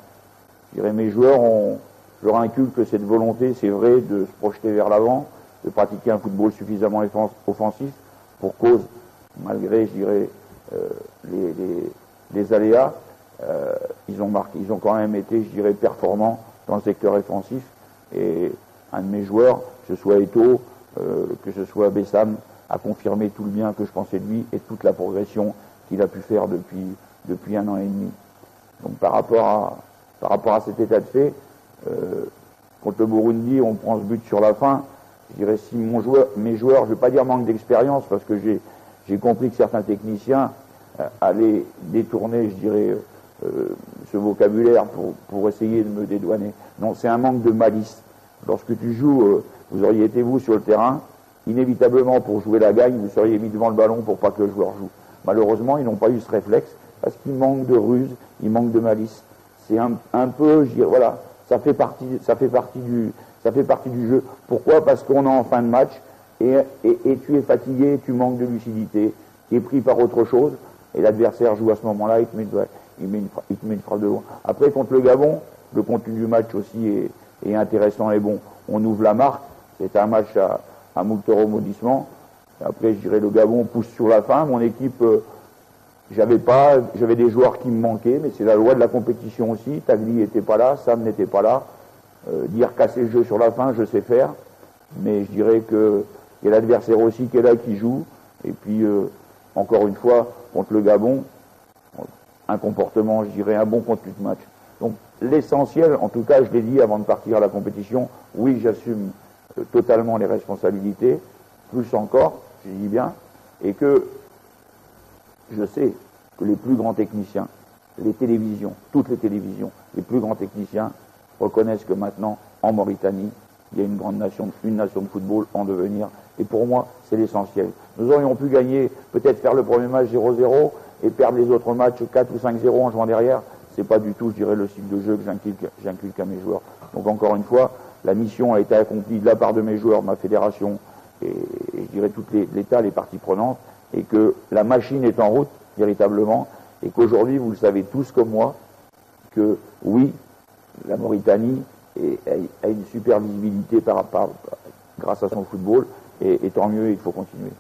Je dirais mes joueurs je leur inculque cette volonté, c'est vrai, de se projeter vers l'avant, de pratiquer un football suffisamment offensif, pour cause, malgré, je dirais, les aléas, ils ont quand même été, je dirais, performants dans le secteur offensif. Et un de mes joueurs, que ce soit Eto'o, que ce soit Bessam, a confirmé tout le bien que je pensais de lui et toute la progression qu'il a pu faire depuis 1 an et demi. Donc par rapport à cet état de fait, contre le Burundi, on prend ce but sur la fin. Je dirais si mes joueurs, je ne vais pas dire manque d'expérience, parce que j'ai compris que certains techniciens allaient détourner, je dirais, ce vocabulaire pour essayer de me dédouaner. Non, c'est un manque de malice. Lorsque tu joues, vous auriez été vous sur le terrain, inévitablement pour jouer la gagne, vous seriez mis devant le ballon pour pas que le joueur joue. Malheureusement, ils n'ont pas eu ce réflexe parce qu'il manque de ruse, il manque de malice. C'est un peu, je dirais, voilà, ça fait partie du jeu. Pourquoi? Parce qu'on est en fin de match et tu es fatigué, tu manques de lucidité, tu es pris par autre chose et l'adversaire joue à ce moment-là, il te met une frappe de loin. Après, contre le Gabon, le contenu du match aussi est intéressant et bon. On ouvre la marque, c'est un match à moult rebondissements. Après, je dirais, le Gabon pousse sur la fin. Mon équipe, j'avais des joueurs qui me manquaient, mais c'est la loi de la compétition aussi. Tagli n'était pas là, Sam n'était pas là. Dire casser le jeu sur la fin, je sais faire. Mais je dirais qu'il y a l'adversaire aussi qui est là, qui joue. Et puis, encore une fois, contre le Gabon, un comportement, je dirais, un bon contenu de match. Donc, l'essentiel, en tout cas, je l'ai dit avant de partir à la compétition, oui, j'assume totalement les responsabilités, plus encore, je dis bien, et que je sais que les plus grands techniciens, les télévisions, toutes les télévisions, les plus grands techniciens reconnaissent que maintenant, en Mauritanie, il y a une nation de football en devenir, et pour moi, c'est l'essentiel. Nous aurions pu gagner, peut-être faire le premier match 0-0 et perdre les autres matchs 4 ou 5-0 en jouant derrière. C'est pas du tout, je dirais, le style de jeu que j'inculque à mes joueurs. Donc encore une fois, la mission a été accomplie de la part de mes joueurs, ma fédération et je dirais tout l'État, les parties prenantes, et que la machine est en route, véritablement, et qu'aujourd'hui, vous le savez tous comme moi, que oui, la Mauritanie a une super visibilité grâce à son football, et tant mieux, il faut continuer.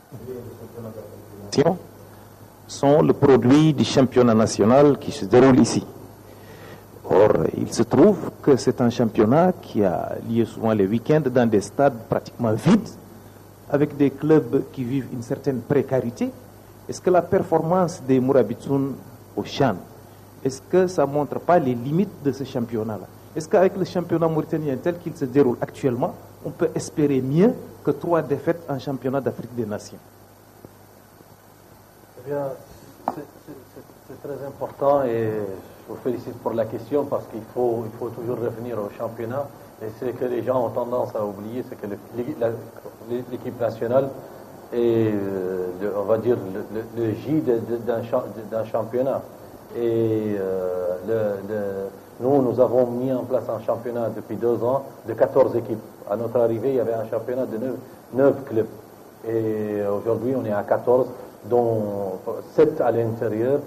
Sont le produit du championnat national qui se déroule ici. Or, il se trouve que c'est un championnat qui a lieu souvent les week-ends dans des stades pratiquement vides, avec des clubs qui vivent une certaine précarité. Est-ce que la performance des Mourabitoun au CHAN, est-ce que ça ne montre pas les limites de ce championnat-là? Est-ce qu'avec le championnat mauritanien tel qu'il se déroule actuellement, on peut espérer mieux que 3 défaites en championnat d'Afrique des Nations? Eh bien, c'est très important et je vous félicite pour la question parce qu'il faut toujours revenir au championnat. Et c'est que les gens ont tendance à oublier, c'est que l'équipe nationale est, on va dire, le J d'un championnat. Et nous avons mis en place un championnat depuis 2 ans de 14 équipes. À notre arrivée, il y avait un championnat de 9 clubs. Et aujourd'hui, on est à 14, dont 7 à l'intérieur.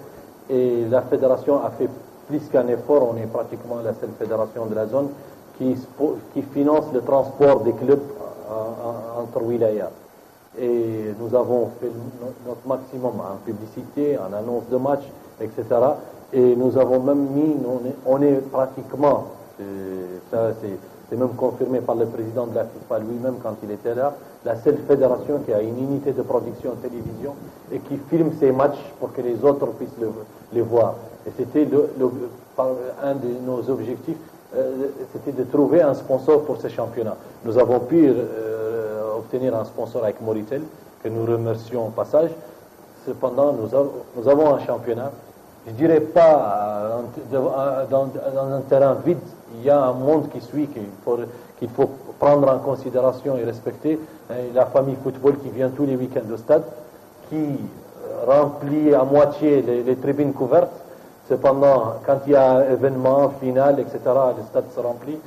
Et la fédération a fait plus qu'un effort. On est pratiquement la seule fédération de la zone qui finance le transport des clubs entre wilayas. Et nous avons fait notre maximum en publicité, en annonce de match, etc. Et nous avons même mis, on est pratiquement, ça c'est même confirmé par le président de la FIFA lui-même quand il était là, la seule fédération qui a une unité de production télévision et qui filme ses matchs pour que les autres puissent les voir. Et c'était un de nos objectifs, c'était de trouver un sponsor pour ce championnat. Nous avons pu obtenir un sponsor avec Moritel, que nous remercions au passage. Cependant, nous avons un championnat. Je ne dirais pas dans un terrain vide, il y a un monde qui suit, qu'il faut prendre en considération et respecter. La famille football qui vient tous les week-ends au stade, qui remplit à moitié les tribunes couvertes. Cependant, quand il y a événement, final, etc., le stade se remplit.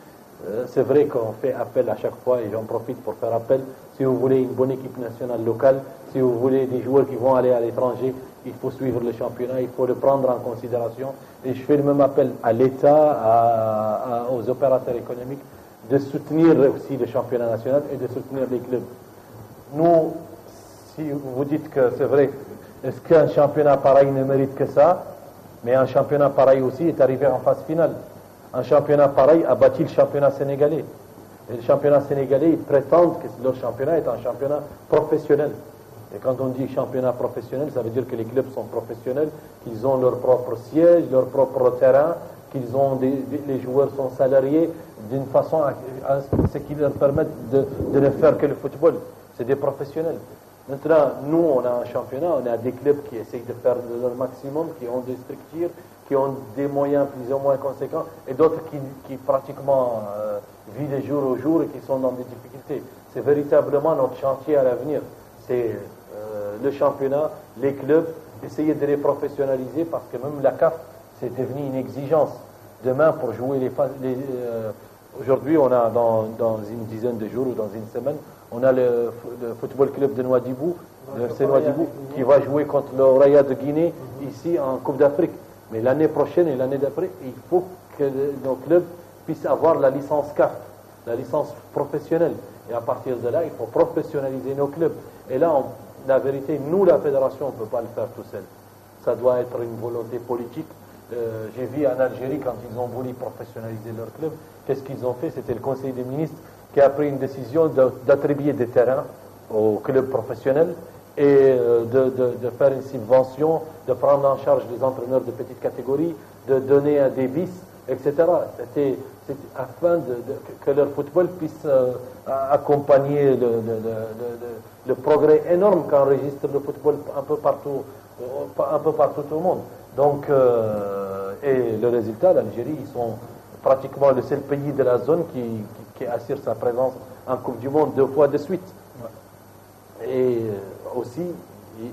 C'est vrai qu'on fait appel à chaque fois, et j'en profite pour faire appel. Si vous voulez une bonne équipe nationale locale, si vous voulez des joueurs qui vont aller à l'étranger, il faut suivre le championnat, il faut le prendre en considération. Et je fais le même appel à l'État, aux opérateurs économiques, de soutenir aussi le championnat national et de soutenir les clubs. Nous, si vous dites que c'est vrai, est-ce qu'un championnat pareil ne mérite que ça? Mais un championnat pareil aussi est arrivé en phase finale. Un championnat pareil a bâti le championnat sénégalais. Et le championnat sénégalais, ils prétendent que leur championnat est un championnat professionnel. Et quand on dit championnat professionnel, ça veut dire que les clubs sont professionnels, qu'ils ont leur propre siège, leur propre terrain, qu'ils ont les joueurs sont salariés d'une façon à ce qui leur permet de ne faire que le football. C'est des professionnels. Maintenant, nous, on a un championnat, on a des clubs qui essayent de faire leur maximum, qui ont des structures, qui ont des moyens plus ou moins conséquents, et d'autres qui pratiquement vivent de jour au jour et qui sont dans des difficultés. C'est véritablement notre chantier à l'avenir. C'est le championnat, les clubs, essayer de les professionnaliser parce que même la CAF, c'est devenu une exigence. Demain, pour jouer aujourd'hui, on a dans une dizaine de jours ou dans une semaine, on a le football club de Nouadhibou, le FC Nouadhibou, qui va jouer contre le Raya de Guinée ici en Coupe d'Afrique. Mais l'année prochaine et l'année d'après, il faut que nos clubs puissent avoir la licence CAF, la licence professionnelle. Et à partir de là, il faut professionnaliser nos clubs. Et là, la vérité, nous, la fédération, on ne peut pas le faire tout seul. Ça doit être une volonté politique. J'ai vu en Algérie, quand ils ont voulu professionnaliser leur club, qu'est-ce qu'ils ont fait? C'était le Conseil des ministres qui a pris une décision d'attribuer des terrains aux clubs professionnels et de faire une subvention, de prendre en charge les entraîneurs de petite catégorie, de donner des bis, etc. C'était afin que leur football puisse accompagner le progrès énorme qu'enregistre le football un peu partout au monde. Donc, et le résultat, l'Algérie, ils sont pratiquement le seul pays de la zone qui assure sa présence en Coupe du Monde 2 fois de suite. Et aussi,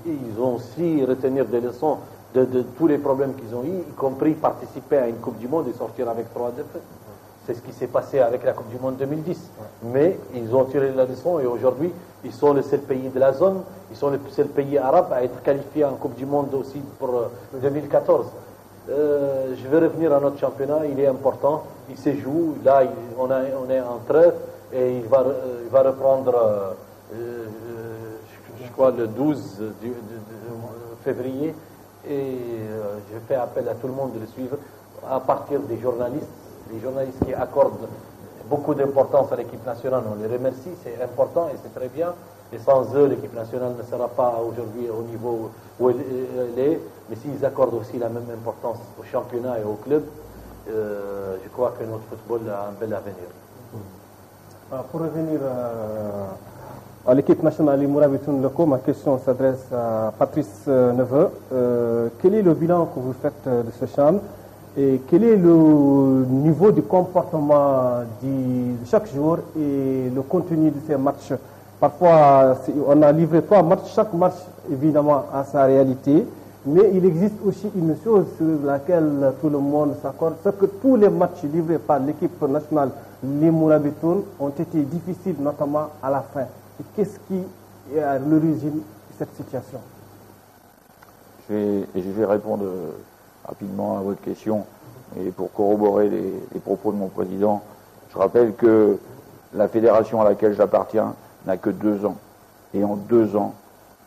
ils ont aussi retenir des leçons de tous les problèmes qu'ils ont eu, y compris participer à une Coupe du Monde et sortir avec 3 défaites. C'est ce qui s'est passé avec la Coupe du Monde 2010. Mais ils ont tiré la leçon et aujourd'hui, ils sont le seul pays de la zone, ils sont le seul pays arabe à être qualifié en Coupe du Monde aussi pour 2014. Je vais revenir à notre championnat, il est important, il se joue, là on est en trêve et il va reprendre, je crois, le 12 février et je fais appel à tout le monde de le suivre à partir des journalistes. Les journalistes qui accordent beaucoup d'importance à l'équipe nationale, on les remercie, c'est important et c'est très bien. Et sans eux, l'équipe nationale ne sera pas aujourd'hui au niveau où elle est. Mais s'ils accordent aussi la même importance au championnat et au club, je crois que notre football a un bel avenir. Pour revenir à l'équipe nationale Mourabitoun Loko, ma question s'adresse à Patrice Neveu. Quel est le bilan que vous faites de ce CHAN et quel est le niveau du comportement de chaque joueur et le contenu de ces matchs? Parfois, on a livré 3 matchs, chaque match évidemment a sa réalité, mais il existe aussi une chose sur laquelle tout le monde s'accorde, c'est que tous les matchs livrés par l'équipe nationale Mourabitoun ont été difficiles, notamment à la fin. Et qu'est-ce qui est à l'origine de cette situation? Je vais répondre rapidement à votre question. Et pour corroborer les propos de mon président, je rappelle que la fédération à laquelle j'appartiens n'a que 2 ans. Et en 2 ans,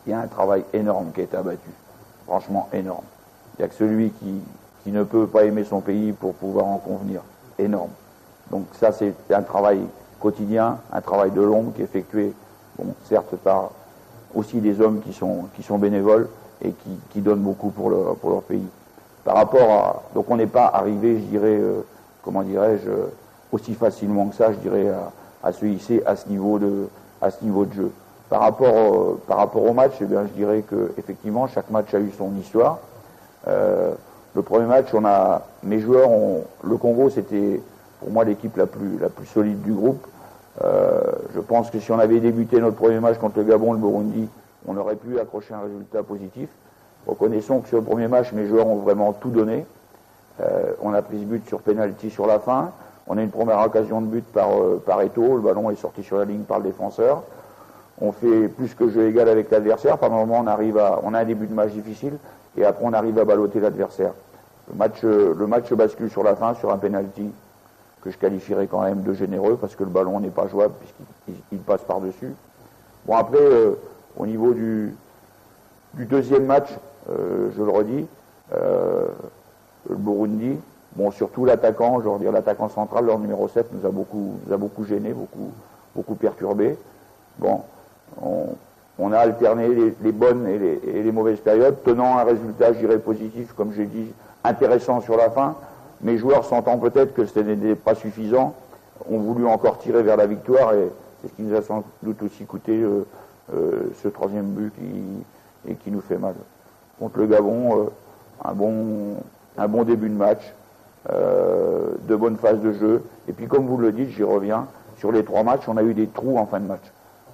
il y a un travail énorme qui a été abattu. Franchement énorme. Il n'y a que celui qui ne peut pas aimer son pays pour pouvoir en convenir. Énorme. Donc ça, c'est un travail quotidien, un travail de l'ombre qui est effectué, bon, certes par aussi des hommes qui sont bénévoles et qui donnent beaucoup pour leur pays. Par rapport à... Donc on n'est pas arrivé, je dirais, comment dirais-je, aussi facilement que ça, je dirais, à se hisser à ce niveau de jeu. Par rapport au match, eh bien, je dirais que effectivement chaque match a eu son histoire. Le premier match, mes joueurs le Congo, c'était pour moi l'équipe la plus solide du groupe. Je pense que si on avait débuté notre premier match contre le Gabon, le Burundi, on aurait pu accrocher un résultat positif. Reconnaissons que sur le premier match, mes joueurs ont vraiment tout donné. On a pris ce but sur penalty sur la fin. On a une première occasion de but par Eto'o. Le ballon est sorti sur la ligne par le défenseur. On fait plus que jeu égal avec l'adversaire. Par moment, on a un début de match difficile et après on arrive à balloter l'adversaire. Le match bascule sur la fin sur un penalty que je qualifierais quand même de généreux parce que le ballon n'est pas jouable puisqu'il passe par-dessus. Bon, après, au niveau du deuxième match, je le redis, le Burundi, bon, surtout l'attaquant, je veux dire l'attaquant central, leur numéro 7, nous a beaucoup gêné, beaucoup perturbé. Bon, on a alterné les bonnes et les mauvaises périodes, tenant un résultat, je dirais, positif, comme j'ai dit, intéressant sur la fin. Mes joueurs, sentant peut-être que ce n'était pas suffisant, ont voulu encore tirer vers la victoire et c'est ce qui nous a sans doute aussi coûté ce troisième but qui nous fait mal. Contre le Gabon, un bon début de match, de bonnes phases de jeu. Et puis comme vous le dites, j'y reviens, sur les 3 matchs, on a eu des trous en fin de match.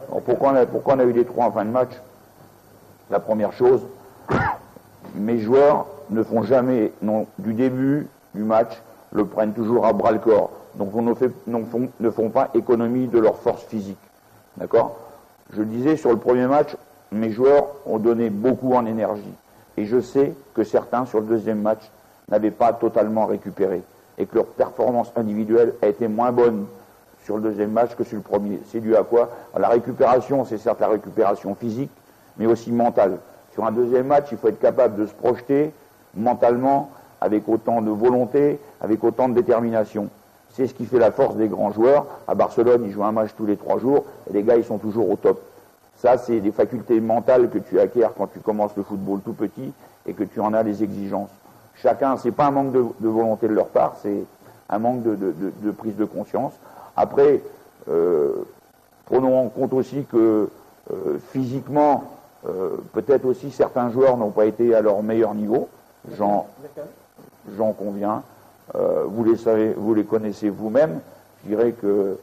Alors, pourquoi on a eu des trous en fin de match? La première chose, mes joueurs ne font jamais, non, du début du match, le prennent toujours à bras le corps. Donc ne font pas économie de leur force physique. D'accord? Je le disais, sur le premier match, mes joueurs ont donné beaucoup en énergie. Et je sais que certains, sur le deuxième match, n'avaient pas totalement récupéré. Et que leur performance individuelle a été moins bonne sur le deuxième match que sur le premier. C'est dû à quoi? La récupération, c'est certes la récupération physique, mais aussi mentale. Sur un deuxième match, il faut être capable de se projeter mentalement, avec autant de volonté, avec autant de détermination. C'est ce qui fait la force des grands joueurs. À Barcelone, ils jouent un match tous les 3 jours, et les gars, ils sont toujours au top. Ça, c'est des facultés mentales que tu acquiers quand tu commences le football tout petit, et que tu en as les exigences. Chacun, c'est pas un manque de volonté de leur part, c'est un manque de prise de conscience. Après, prenons en compte aussi que physiquement, peut-être aussi certains joueurs n'ont pas été à leur meilleur niveau. J'en conviens. Vous les savez, vous les connaissez vous-même. Je dirais que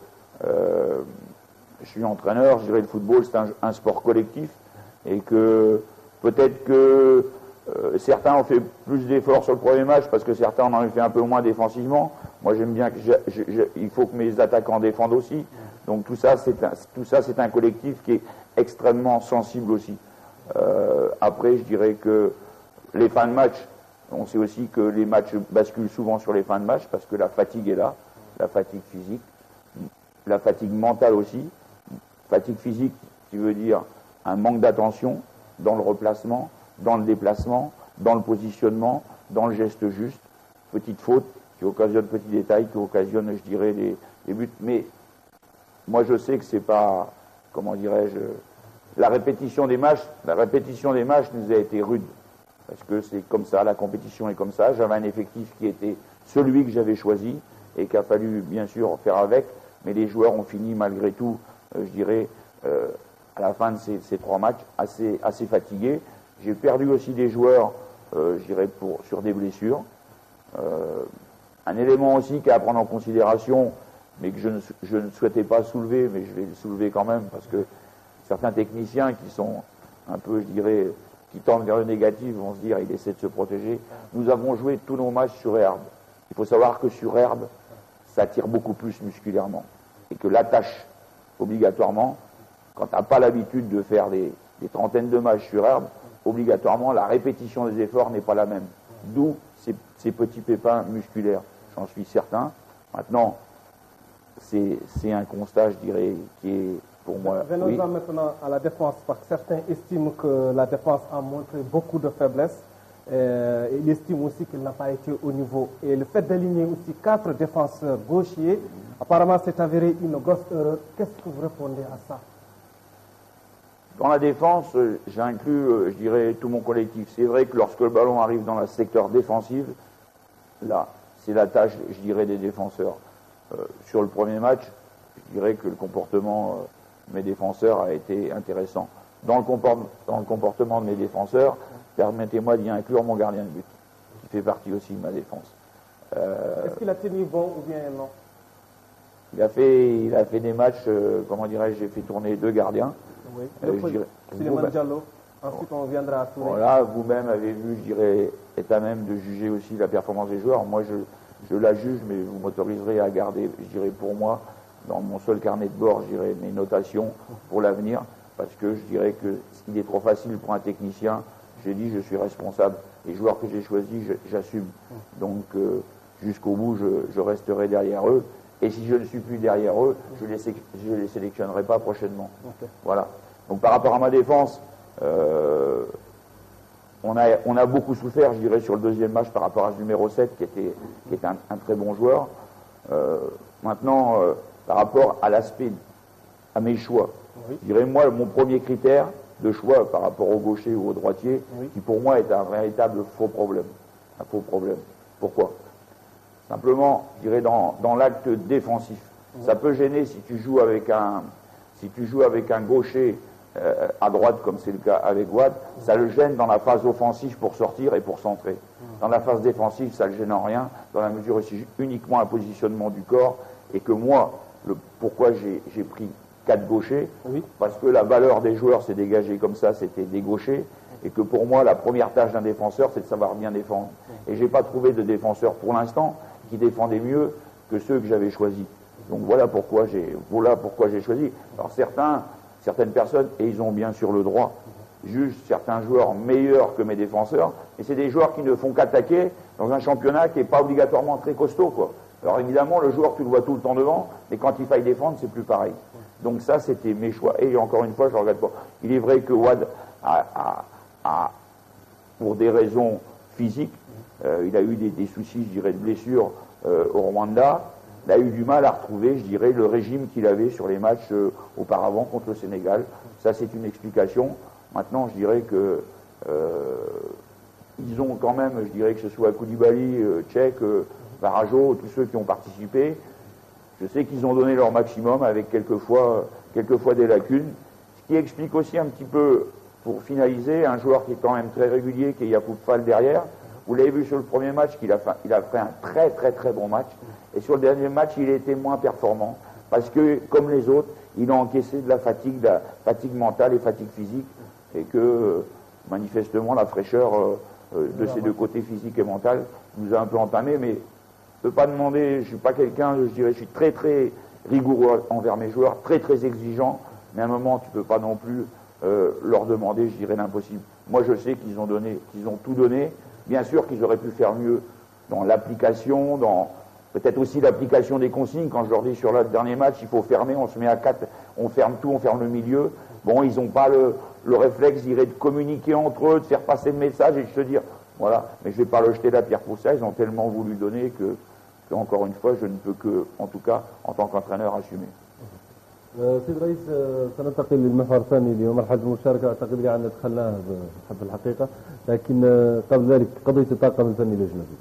je suis entraîneur, je dirais le football c'est un sport collectif et que peut-être que certains ont fait plus d'efforts sur le premier match parce que certains en ont fait un peu moins défensivement. Moi j'aime bien que il faut que mes attaquants défendent aussi. Donc tout ça c'est un collectif qui est extrêmement sensible aussi. Après je dirais que les fins de match, on sait aussi que les matchs basculent souvent sur les fins de match parce que la fatigue est là, la fatigue physique, la fatigue mentale aussi. Fatigue physique qui veut dire un manque d'attention dans le replacement, dans le déplacement, dans le positionnement, dans le geste juste, petite faute qui occasionne petit détail, qui occasionne, je dirais, des buts. Mais moi je sais que c'est pas, comment dirais-je, la répétition des matchs nous a été rude. Parce que c'est comme ça, la compétition est comme ça. J'avais un effectif qui était celui que j'avais choisi et qu'il a fallu bien sûr faire avec, mais les joueurs ont fini malgré tout, je dirais, à la fin de ces 3 matchs, assez fatigués. J'ai perdu aussi des joueurs, je dirais, sur des blessures. Un élément aussi qu'à prendre en considération, mais que je ne souhaitais pas soulever, mais je vais le soulever quand même, parce que certains techniciens qui sont un peu, je dirais, qui tendent vers le négatif vont se dire il essaie de se protéger. Nous avons joué tous nos matchs sur herbe. Il faut savoir que sur herbe, ça tire beaucoup plus musculairement. Et que la tâche, obligatoirement, quand tu n'as pas l'habitude de faire des trentaines de matchs sur herbe, obligatoirement, la répétition des efforts n'est pas la même. D'où ces petits pépins musculaires. J'en suis certain. Maintenant, c'est un constat, je dirais, qui est pour moi... Venons-en maintenant à la défense, parce que certains estiment que la défense a montré beaucoup de faiblesses. Il estime aussi qu'il n'a pas été au niveau. Et le fait d'aligner aussi 4 défenseurs gauchers, apparemment c'est avéré une grosse erreur. Qu'est-ce que vous répondez à ça? Dans la défense, j'inclus, je dirais, tout mon collectif. C'est vrai que lorsque le ballon arrive dans le secteur défensif, là, c'est la tâche, je dirais, des défenseurs. Sur le premier match, je dirais que le comportement de mes défenseurs a été intéressant. Dans le comportement de mes défenseurs, permettez-moi d'y inclure mon gardien de but, qui fait partie aussi de ma défense. Est-ce qu'il a tenu bon ou bien non? Il a fait des matchs, comment dirais-je, j'ai fait tourner 2 gardiens. Oui. Souleymane Diallo. Ensuite, on viendra à Touré. Voilà, vous-même avez vu, je dirais, est à même de juger aussi la performance des joueurs. Moi, je la juge, mais vous m'autoriserez à garder, je dirais, pour moi, dans mon seul carnet de bord, je dirais, mes notations pour l'avenir, parce que je dirais que il est trop facile pour un technicien. J'ai dit, je suis responsable. Les joueurs que j'ai choisis, j'assume. Donc, jusqu'au bout, je resterai derrière eux. Et si je ne suis plus derrière eux, je ne les sélectionnerai pas prochainement. Okay. Voilà. Donc, par rapport à ma défense, on a beaucoup souffert, je dirais, sur le deuxième match par rapport à ce numéro 7, qui était un très bon joueur. Maintenant, par rapport à l'aspect, à mes choix, oui. Je dirais, moi, mon premier critère de choix par rapport au gaucher ou au droitier, oui. Qui pour moi est un véritable faux problème. Un faux problème. Pourquoi? Simplement, je dirais, dans l'acte défensif. Oui. Ça peut gêner si tu joues avec un gaucher à droite, comme c'est le cas avec Wade, ça le gêne dans la phase offensive pour sortir et pour centrer. Dans la phase défensive, ça ne le gêne en rien, dans la mesure où c'est uniquement un positionnement du corps, et que moi, pourquoi j'ai pris 4 gauchers, oui. Parce que la valeur des joueurs s'est dégagée comme ça, c'était des gauchers, et que pour moi, la première tâche d'un défenseur, c'est de savoir bien défendre. Et je n'ai pas trouvé de défenseur pour l'instant qui défendait mieux que ceux que j'avais choisis. Donc voilà pourquoi j'ai choisi. Alors certaines personnes, et ils ont bien sûr le droit, jugent certains joueurs meilleurs que mes défenseurs, et c'est des joueurs qui ne font qu'attaquer dans un championnat qui n'est pas obligatoirement très costaud, quoi. Alors évidemment, le joueur, tu le vois tout le temps devant, mais quand il faille défendre, c'est plus pareil. Donc ça, c'était mes choix. Et encore une fois, je ne regrette pas. Il est vrai que Wade pour des raisons physiques, il a eu des soucis, je dirais, de blessures au Rwanda. Il a eu du mal à retrouver, je dirais, le régime qu'il avait sur les matchs auparavant contre le Sénégal. Ça, c'est une explication. Maintenant, je dirais que ils ont quand même, je dirais que ce soit Koulibaly, Tchèque, Barajo, tous ceux qui ont participé, je sais qu'ils ont donné leur maximum avec quelquefois des lacunes. Ce qui explique aussi un petit peu, pour finaliser, un joueur qui est quand même très régulier, qui est Yacoub Fall derrière. Vous l'avez vu sur le premier match, il a fait un très très très bon match. Et sur le dernier match, il a été moins performant. Parce que, comme les autres, il a encaissé de la fatigue mentale et fatigue physique. Et que, manifestement, la fraîcheur de ces deux côtés, physique et mental, nous a un peu entamé. Mais je ne peux pas demander, je ne suis pas quelqu'un, je dirais, je suis très très rigoureux envers mes joueurs, très très exigeant. Mais à un moment, tu ne peux pas non plus leur demander, je dirais, l'impossible. Moi, je sais qu'ils ont tout donné. Bien sûr qu'ils auraient pu faire mieux dans l'application, dans peut-être aussi l'application des consignes. Quand je leur dis sur le dernier match, il faut fermer, on se met à 4, on ferme tout, on ferme le milieu. Bon, ils n'ont pas le réflexe, je dirais, de communiquer entre eux, de faire passer le message et de se dire, voilà, mais je ne vais pas le jeter la pierre pour ça. Ils ont tellement voulu donner que encore une fois, je ne peux que, en tout cas, en tant qu'entraîneur, assumer. سيد رئيس سننتقل للمحور الثاني اليوم. مرحله المشاركه اعتقد قاعد دخلناها في الحقيقه، لكن قبل ذلك قضيه الطاقم الفني الاجنبي.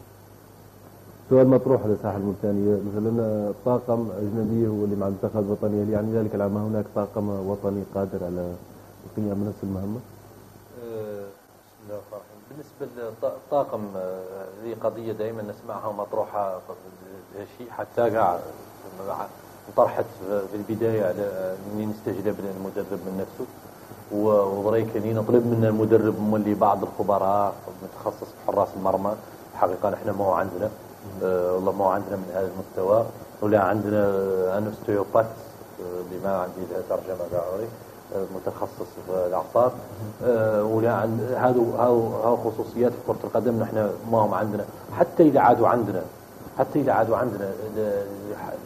سؤال مطروح للساحه الموريتانيه، مثلا طاقم اجنبي هو اللي مع المنتخب الوطني، هل يعني ذلك العام هناك طاقم وطني قادر على القيام بنفس المهمه؟ بسم الله الرحمن الرحيم. بالنسبه للطاقم هذه قضيه دائما نسمعها مطروحه شيء حتى قاعد طرحت في البداية على منين نستجلب المدرب من نفسه، وضريكني نطلب من المدرب مولي بعض الخبراء متخصص في حراس المرمى. حقيقة نحن ما هو عندنا، والله ما هو عندنا من هذا المستوى، ولا عندنا أنستيوبات اللي ما عندي لها ترجمة قاعوري متخصص في الأعصاب، ولا عند هذا خصوصيات في كرة القدم نحن ما هم عندنا. حتى إذا عادوا عندنا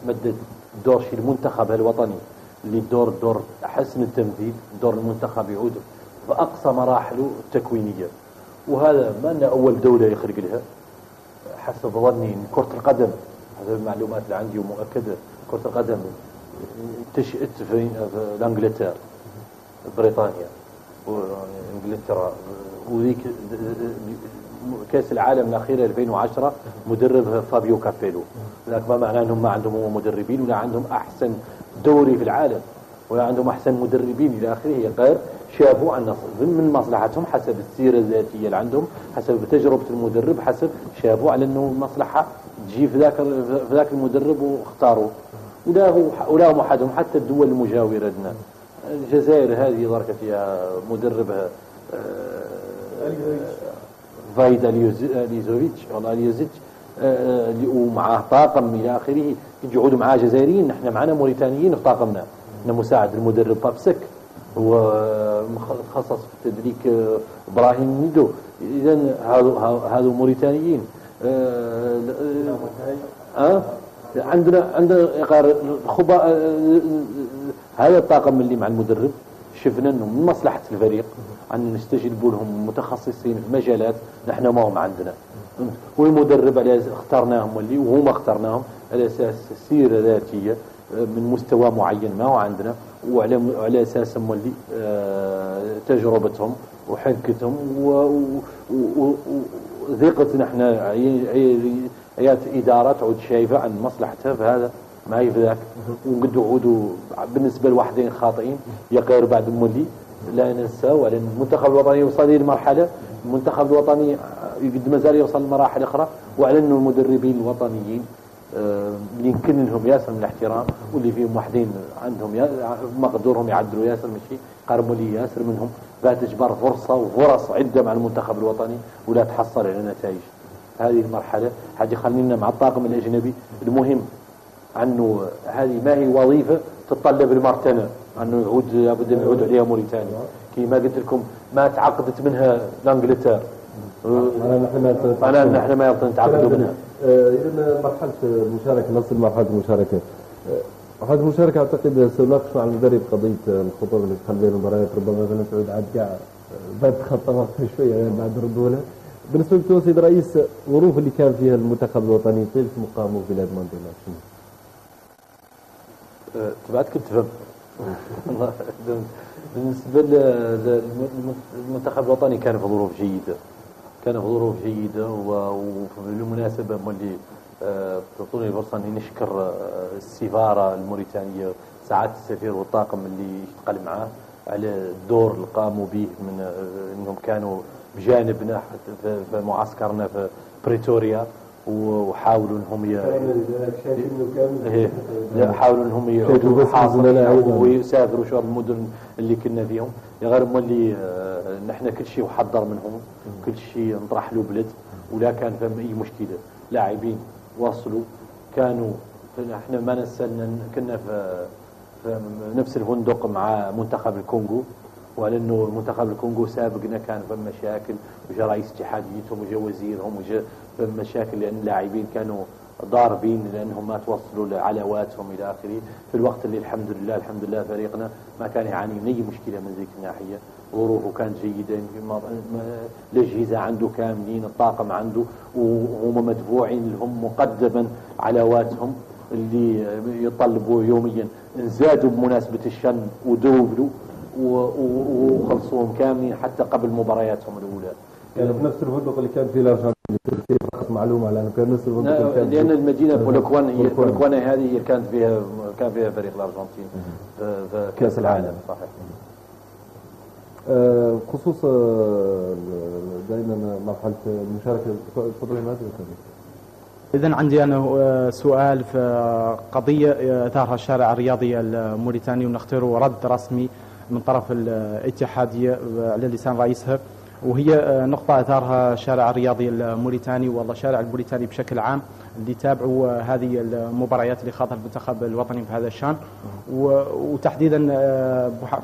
مدة دور شي المنتخب الوطني اللي دور حسن التمثيل، دور المنتخب يعود في أقصى مراحله التكوينية، وهذا ما أن أول دولة يخرج لها. حسب ظني إن كرة القدم، حسب المعلومات اللي عندي ومؤكدة، كرة القدم تشئت في انجلترا، بريطانيا وانجلترا، وذيك كاس العالم الاخيره 2010 مدربها فابيو كابيلو. لكن ما معناه انهم ما عندهم مدربين ولا عندهم احسن دوري في العالم ولا عندهم احسن مدربين الى اخره. هي غير شافوا ان من مصلحتهم حسب السيره الذاتيه اللي عندهم، حسب تجربه المدرب، حسب شافوا على انه المصلحه تجي في ذاك المدرب واختاروه. ولا احدهم حتى الدول المجاوره لنا. الجزائر هذه ضركت فيها مدربها فايد اليزوفيتش والله اليوزيتش، ومعاه طاقم الى اخره يقعدوا معاه جزائريين. نحن معنا موريتانيين في طاقمنا، مساعد المدرب بابسك هو متخصص في التدريك ابراهيم نيدو. اذا هذو موريتانيين. عندنا خبراء. هذا الطاقم اللي مع المدرب شفنا انه من مصلحه الفريق ان نستجلبوا لهم متخصصين في مجالات نحن ما هم عندنا. والمدرب على اخترناهم وهم اخترناهم على اساس سيره ذاتيه من مستوى معين ما هو عندنا، وعلى اساس مولي تجربتهم وحنكتهم وثقة نحن عيات إدارة تعود شايفة عن مصلحتها في هذا ما هي في ذاك. وقد عودوا بالنسبة لوحدين خاطئين يقير بعد مولي لا ننسى. وعلى المنتخب الوطني يوصل إلى مرحلة، المنتخب الوطني قد ما زال يوصل لمراحل أخرى، وعلى أنه المدربين الوطنيين يمكن لهم ياسر من الاحترام، واللي فيهم واحدين عندهم مقدورهم يعدلوا ياسر ماشي قربوا لي ياسر منهم فتجبر فرصة وفرص عدة مع المنتخب الوطني ولا تحصل على نتائج. هذه المرحلة حاجة خلينا مع الطاقم الأجنبي. المهم أنه هذه ما هي وظيفة تتطلب المرتنة أنه يعود لابد أن يعود عليها موريتانيا. كما قلت لكم ما تعقدت منها لانجلترا، نحن ما يبطن تعقدوا منها. إذا مرحلة المشاركة نصل مرحلة المشاركة. مرحلة المشاركة أعتقد سنناقش مع المدرب قضية الخطوط اللي تخلي المباريات ربما مثلا تعود عاد كاع بعد خط وقت شوية يعني بعد ردولة. بالنسبة لك سيد رئيس، الظروف اللي كان فيها المنتخب الوطني طيلة مقامه في بلاد مانديلا شنو؟ تبعت كنت فهم. بالنسبة للمنتخب الوطني كان في ظروف جيدة، وبالمناسبة مولي تعطوني الفرصة أني نشكر السفارة الموريتانية، سعادة السفير والطاقم اللي اشتغل معاه على الدور اللي قاموا به من أنهم كانوا بجانبنا في معسكرنا في بريتوريا، وحاولوا أنهم حاولوا أنهم يعودوا ويسافروا شو المدن اللي كنا فيهم. غير مولي نحن كل شيء وحضر منهم، كل شيء نطرح له بلد ولا كان فهم أي مشكلة. لاعبين وصلوا كانوا احنا ما نسلنا كنا في نفس الفندق مع منتخب الكونغو، وعلى انه المنتخب الكونغو سابقنا كان في مشاكل، وجا رئيس اتحاديتهم وجا وزيرهم وجا في مشاكل لان اللاعبين كانوا ضاربين لانهم ما توصلوا لعلاواتهم الى اخره. في الوقت اللي الحمد لله فريقنا ما كان يعاني من اي مشكله من ذيك الناحيه، ظروفه كانت جيده، الاجهزه عنده كاملين، الطاقم عنده، وهم مدفوعين لهم مقدما علاواتهم اللي يطلبوا يوميا. زادوا بمناسبه الشن ودوبلوا وخلصوهم كاملين حتى قبل مبارياتهم الاولى. يعني في نفس الفندق اللي كان فيه الارجنتين، فقط معلومه لانه كان نفس الفندق اللي كان لان المدينه بولوكوان هذه كان فيها فريق الارجنتين في كاس العالم. صحيح. خصوص دائما مرحله المشاركه. تفضل معك. إذن عندي أنا سؤال في قضية أثارها الشارع الرياضي الموريتاني، ونختاره رد رسمي من طرف الاتحادية على لسان رئيسها، وهي نقطة أثارها الشارع الرياضي الموريتاني والله الشارع الموريتاني بشكل عام اللي تابعوا هذه المباريات اللي خاضها المنتخب الوطني في هذا الشان، وتحديدا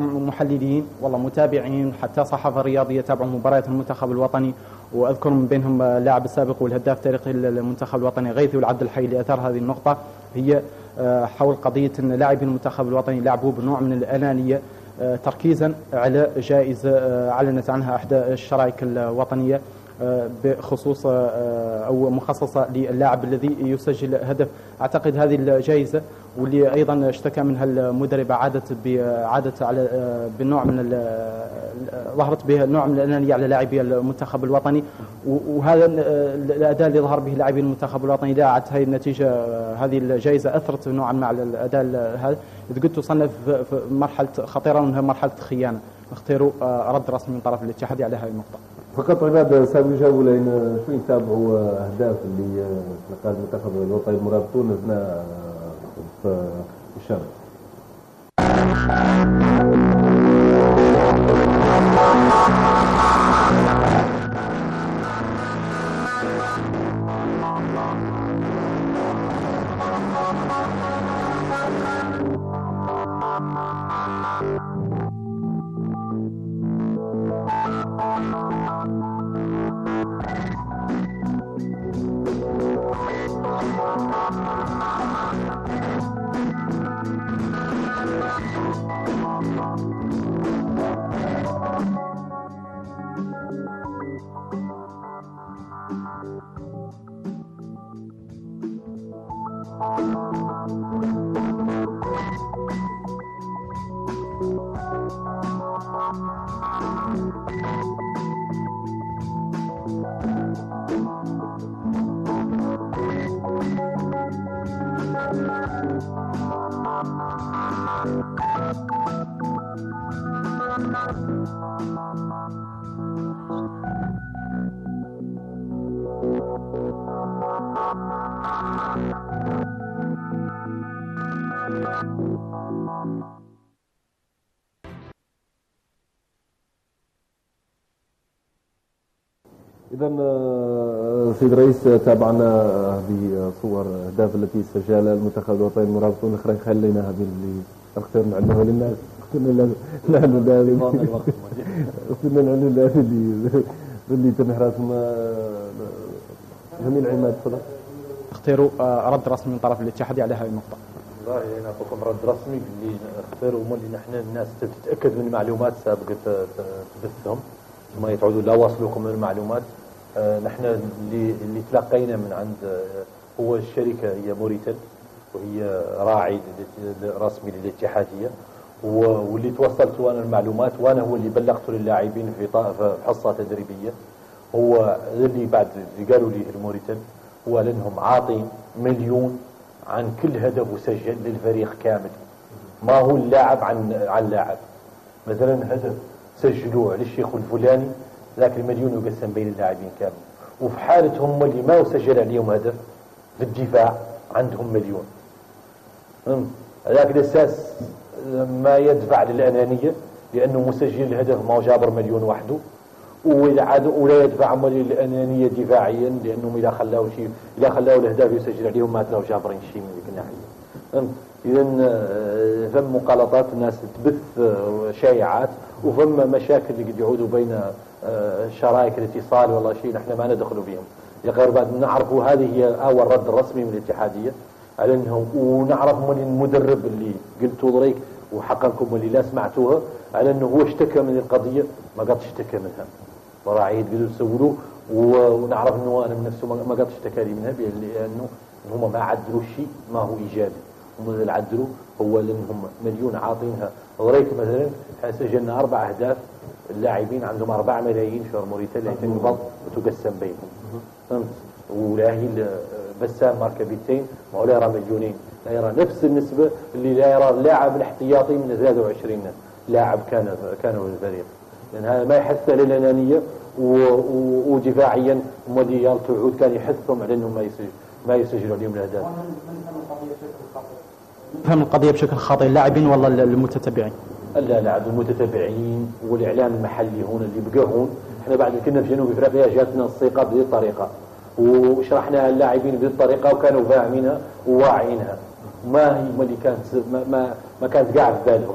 محللين والله متابعين حتى صحافة رياضية تابعوا مباريات المنتخب الوطني، وأذكر من بينهم اللاعب السابق والهداف التاريخي للمنتخب الوطني غيثي والعبد الحي اللي أثار هذه النقطة، هي حول قضية أن لاعبي المنتخب الوطني لعبوا بنوع من الأنانية تركيزا على جائزة أعلنت عنها إحدى الشرائك الوطنية بخصوص أو مخصصة للاعب الذي يسجل هدف. أعتقد هذه الجائزة واللي أيضا اشتكى منها المدربة عادت على بالنوع من ظهرت بها نوع من الأنانية على لاعبي المنتخب الوطني، وهذا الأداء اللي ظهر به لاعبي المنتخب الوطني داعت هذه النتيجة. هذه الجائزة أثرت نوعا ما على الأداء هذا، إذ قلت تصنف في مرحلة خطيرة وأنها مرحلة خيانة. اختاروا رد رسمي من طرف الاتحاد على هذه النقطة. فقط عباد سابوا يجاوبوا لأن شوي نتابعوا أهداف اللي لقى المنتخب الوطني المرابطون هنا في الشرق. إذا سيد رئيس تابعنا هذه صور الأهداف التي سجلها المنتخب الوطني المرابطون. الأخرى خلينا هذه اللي نختار نعلمها للناس. قلنا نعلم اللي تنحرس جميل عماد. تفضل. اختاروا رد رسمي من طرف الاتحاد على هذه النقطة. والله أنا أعطيكم رد رسمي اللي اختاروا هم اللي نحن الناس تتأكد من المعلومات سابقة تبثهم ثم يتعودوا لا وصلوكم من المعلومات. نحن اللي تلقينا من عند هو الشركة هي موريتل وهي راعي رسمي للاتحادية، واللي توصلت وانا المعلومات وانا هو اللي بلغته للاعبين في حصة تدريبية. هو اللي بعد اللي قالوا لي الموريتل هو لانهم عاطين مليون عن كل هدف مسجل للفريق كامل، ما هو اللاعب عن لاعب. مثلا هدف سجلوه على الشيخ الفلاني ذاك المليون يقسم بين اللاعبين كامل، وفي حالة هم اللي ما سجل عليهم هدف للدفاع عندهم مليون. ذاك الأساس ما يدفع للأنانية لأنه مسجل الهدف ما هو جابر مليون وحده، ولا يدفع للأنانية دفاعيا لأنهم إذا خلاوا الأهداف يسجل عليهم ما تلاقوا جابرين شيء من ذيك الناحية. إذا فم مقالطات الناس تبث شائعات وفم مشاكل اللي قد يعودوا بين شرائك الاتصال والله شيء نحن ما ندخلوا بهم. غير بعد نعرفوا هذه هي أول رد رسمي من الاتحادية على أنهم، ونعرف من المدرب اللي قلتوا ضريك وحقكم اللي لا سمعتوها على أنه هو اشتكى من القضية ما قد اشتكى منها وراعي يقدروا يسولوا، ونعرف أنه أنا من نفسه ما قد اشتكى لي منها لأنه هم ما عدلوا شيء ما هو إيجابي. هم اللي عدلوا هو لأنهم مليون عاطينها ضريك. مثلا سجلنا 4 أهداف اللاعبين عندهم 4 ملايين شهر موريتانيا يتنبض وتقسم بينهم. فهمت؟ ولاهي بسام مركبتين ما لا يرى مليونين، لا يرى نفس النسبة اللي لا يرى اللاعب الاحتياطي من 23 لاعب كانوا الفريق. لأن هذا ما يحث للأنانية ودفاعيا موديال تعود كان يحثهم على أنهم ما يسجلوا عليهم الأهداف. فهم القضية بشكل خاطئ اللاعبين والله المتتبعين؟ لا المتتبعين والإعلام المحلي هون اللي بقى هون. احنا بعد كنا في جنوب افريقيا جاتنا الثقة بهذه الطريقة وشرحنا اللاعبين بهذه الطريقة وكانوا فاهمينها وواعينها. ما هي اللي كانت ما كانت قاعد في بالهم.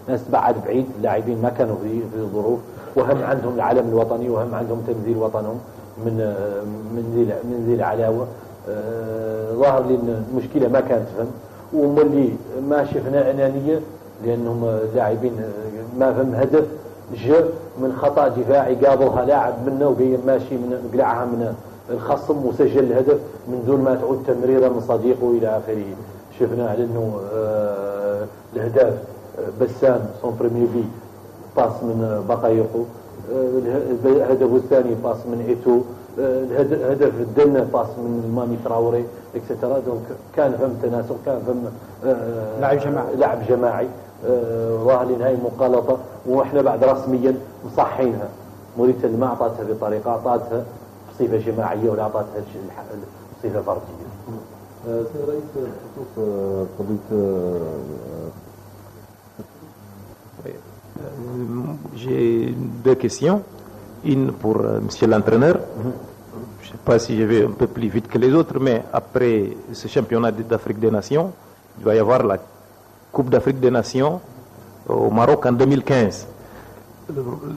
ناس بعد بعيد اللاعبين ما كانوا في الظروف، وهم عندهم العلم الوطني وهم عندهم تمثيل وطنهم من ذي العلاوة. ظهر لي المشكلة ما كانت فهم، واللي ما شفنا أنانية لانهم لاعبين ما فهم هدف جا من خطا دفاعي قابلها لاعب منا وقايم ماشي من قلعها من الخصم وسجل الهدف من دون ما تعود تمريره من صديقه الى اخره. شفنا على انه الهداف بسام سون بريمير بي باس من بقايقه، الهدف الثاني باس من ايتو، الهدف الدلنا باس من ماني تراوري اكسترا. دونك كان فهم تناسق، كان فهم لعب جماعي ظاهر لنهاية مغالطة. واحنا بعد رسميا مصحينها، موريتانيا ما اعطتها بطريقة، اعطتها بصفة جماعية ولا اعطتها بصفة فردية. سيد الرئيس بخصوص قضية J'ai deux questions. Une pour monsieur l'entraîneur. Je ne sais pas si je vais un peu plus vite que les autres, mais après ce championnat d'Afrique des Nations, il va y avoir la Coupe d'Afrique des Nations au Maroc en 2015.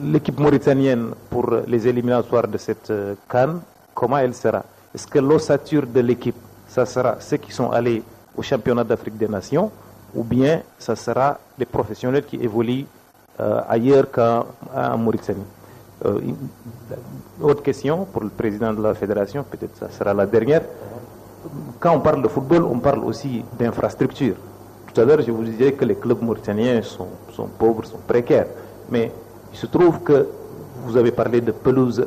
L'équipe mauritanienne pour les éliminatoires de cette CAN, comment elle sera? Est-ce que l'ossature de l'équipe, ça sera ceux qui sont allés au championnat d'Afrique des Nations, ou bien ça sera les professionnels qui évoluent ailleurs qu'en Mauritanie? Autre question pour le président de la fédération, peut-être ça sera la dernière. Quand on parle de football, on parle aussi d'infrastructure. Tout à l'heure, je vous disais que les clubs mauritaniens sont pauvres, sont précaires. Mais il se trouve que vous avez parlé de pelouse.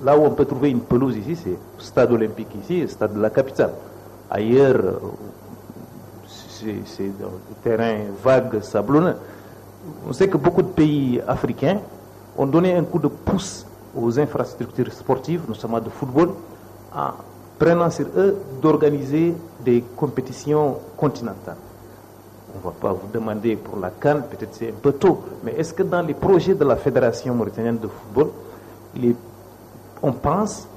Là où on peut trouver une pelouse ici, c'est le stade olympique ici, le stade de la capitale. Ailleurs, c'est dans le terrain vague, sablonneux. On sait que beaucoup de pays africains ont donné un coup de pouce aux infrastructures sportives, notamment de football, en prenant sur eux d'organiser des compétitions continentales. On ne va pas vous demander pour la CAN, peut-être c'est un peu tôt, mais est-ce que dans les projets de la Fédération mauritanienne de football, on pense,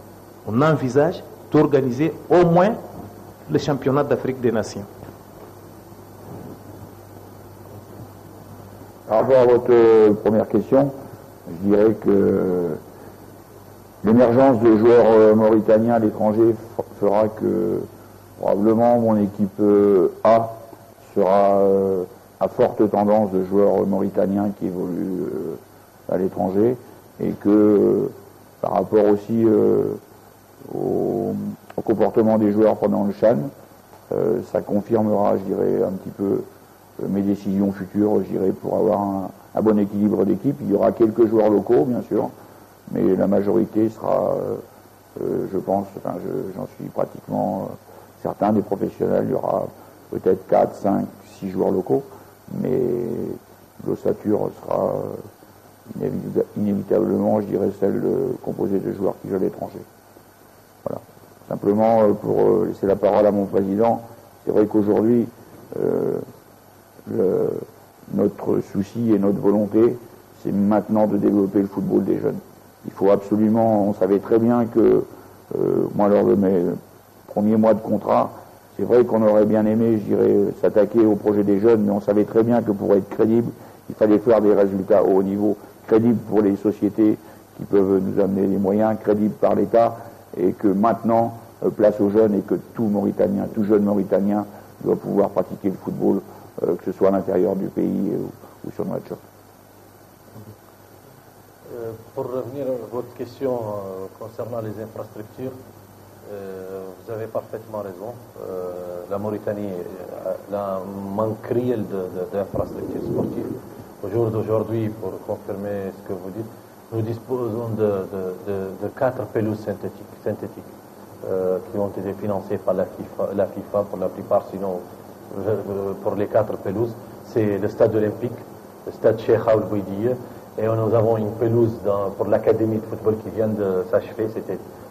on envisage d'organiser au moins le championnat d'Afrique des Nations? Par rapport à votre première question, je dirais que l'émergence de joueurs mauritaniens à l'étranger fera que probablement mon équipe A sera à forte tendance de joueurs mauritaniens qui évoluent à l'étranger, et que par rapport aussi au comportement des joueurs pendant le CHAN, ça confirmera, je dirais, un petit peu mes décisions futures, je dirais, pour avoir un bon équilibre d'équipe. Il y aura quelques joueurs locaux, bien sûr, mais la majorité sera, je pense, enfin, j'en suis pratiquement certain, des professionnels. Il y aura peut-être 4, 5, 6 joueurs locaux, mais l'ossature sera inévitablement, je dirais, celle composée de joueurs qui jouent à l'étranger. Voilà. Simplement, pour laisser la parole à mon président, c'est vrai qu'aujourd'hui, notre souci et notre volonté, c'est maintenant de développer le football des jeunes. Il faut absolument, on savait très bien que, moi, lors de mes premiers mois de contrat, c'est vrai qu'on aurait bien aimé, je dirais, s'attaquer au projet des jeunes, mais on savait très bien que pour être crédible, il fallait faire des résultats au haut niveau, crédibles pour les sociétés qui peuvent nous amener les moyens, crédibles par l'État, et que maintenant, place aux jeunes, et que tout Mauritanien, tout jeune Mauritanien doit pouvoir pratiquer le football, que ce soit à l'intérieur du pays ou sur notre champ. Pour revenir à votre question concernant les infrastructures, vous avez parfaitement raison. La Mauritanie a un manque réel d'infrastructures sportives. Au jour d'aujourd'hui, pour confirmer ce que vous dites, nous disposons de 4 pelouses synthétiques qui ont été financées par la FIFA pour la plupart, sinon pour les 4 pelouses. C'est le stade olympique, le stade Cheikh Ould Bouidiya, et nous avons une pelouse pour l'académie de football qui vient de s'achever.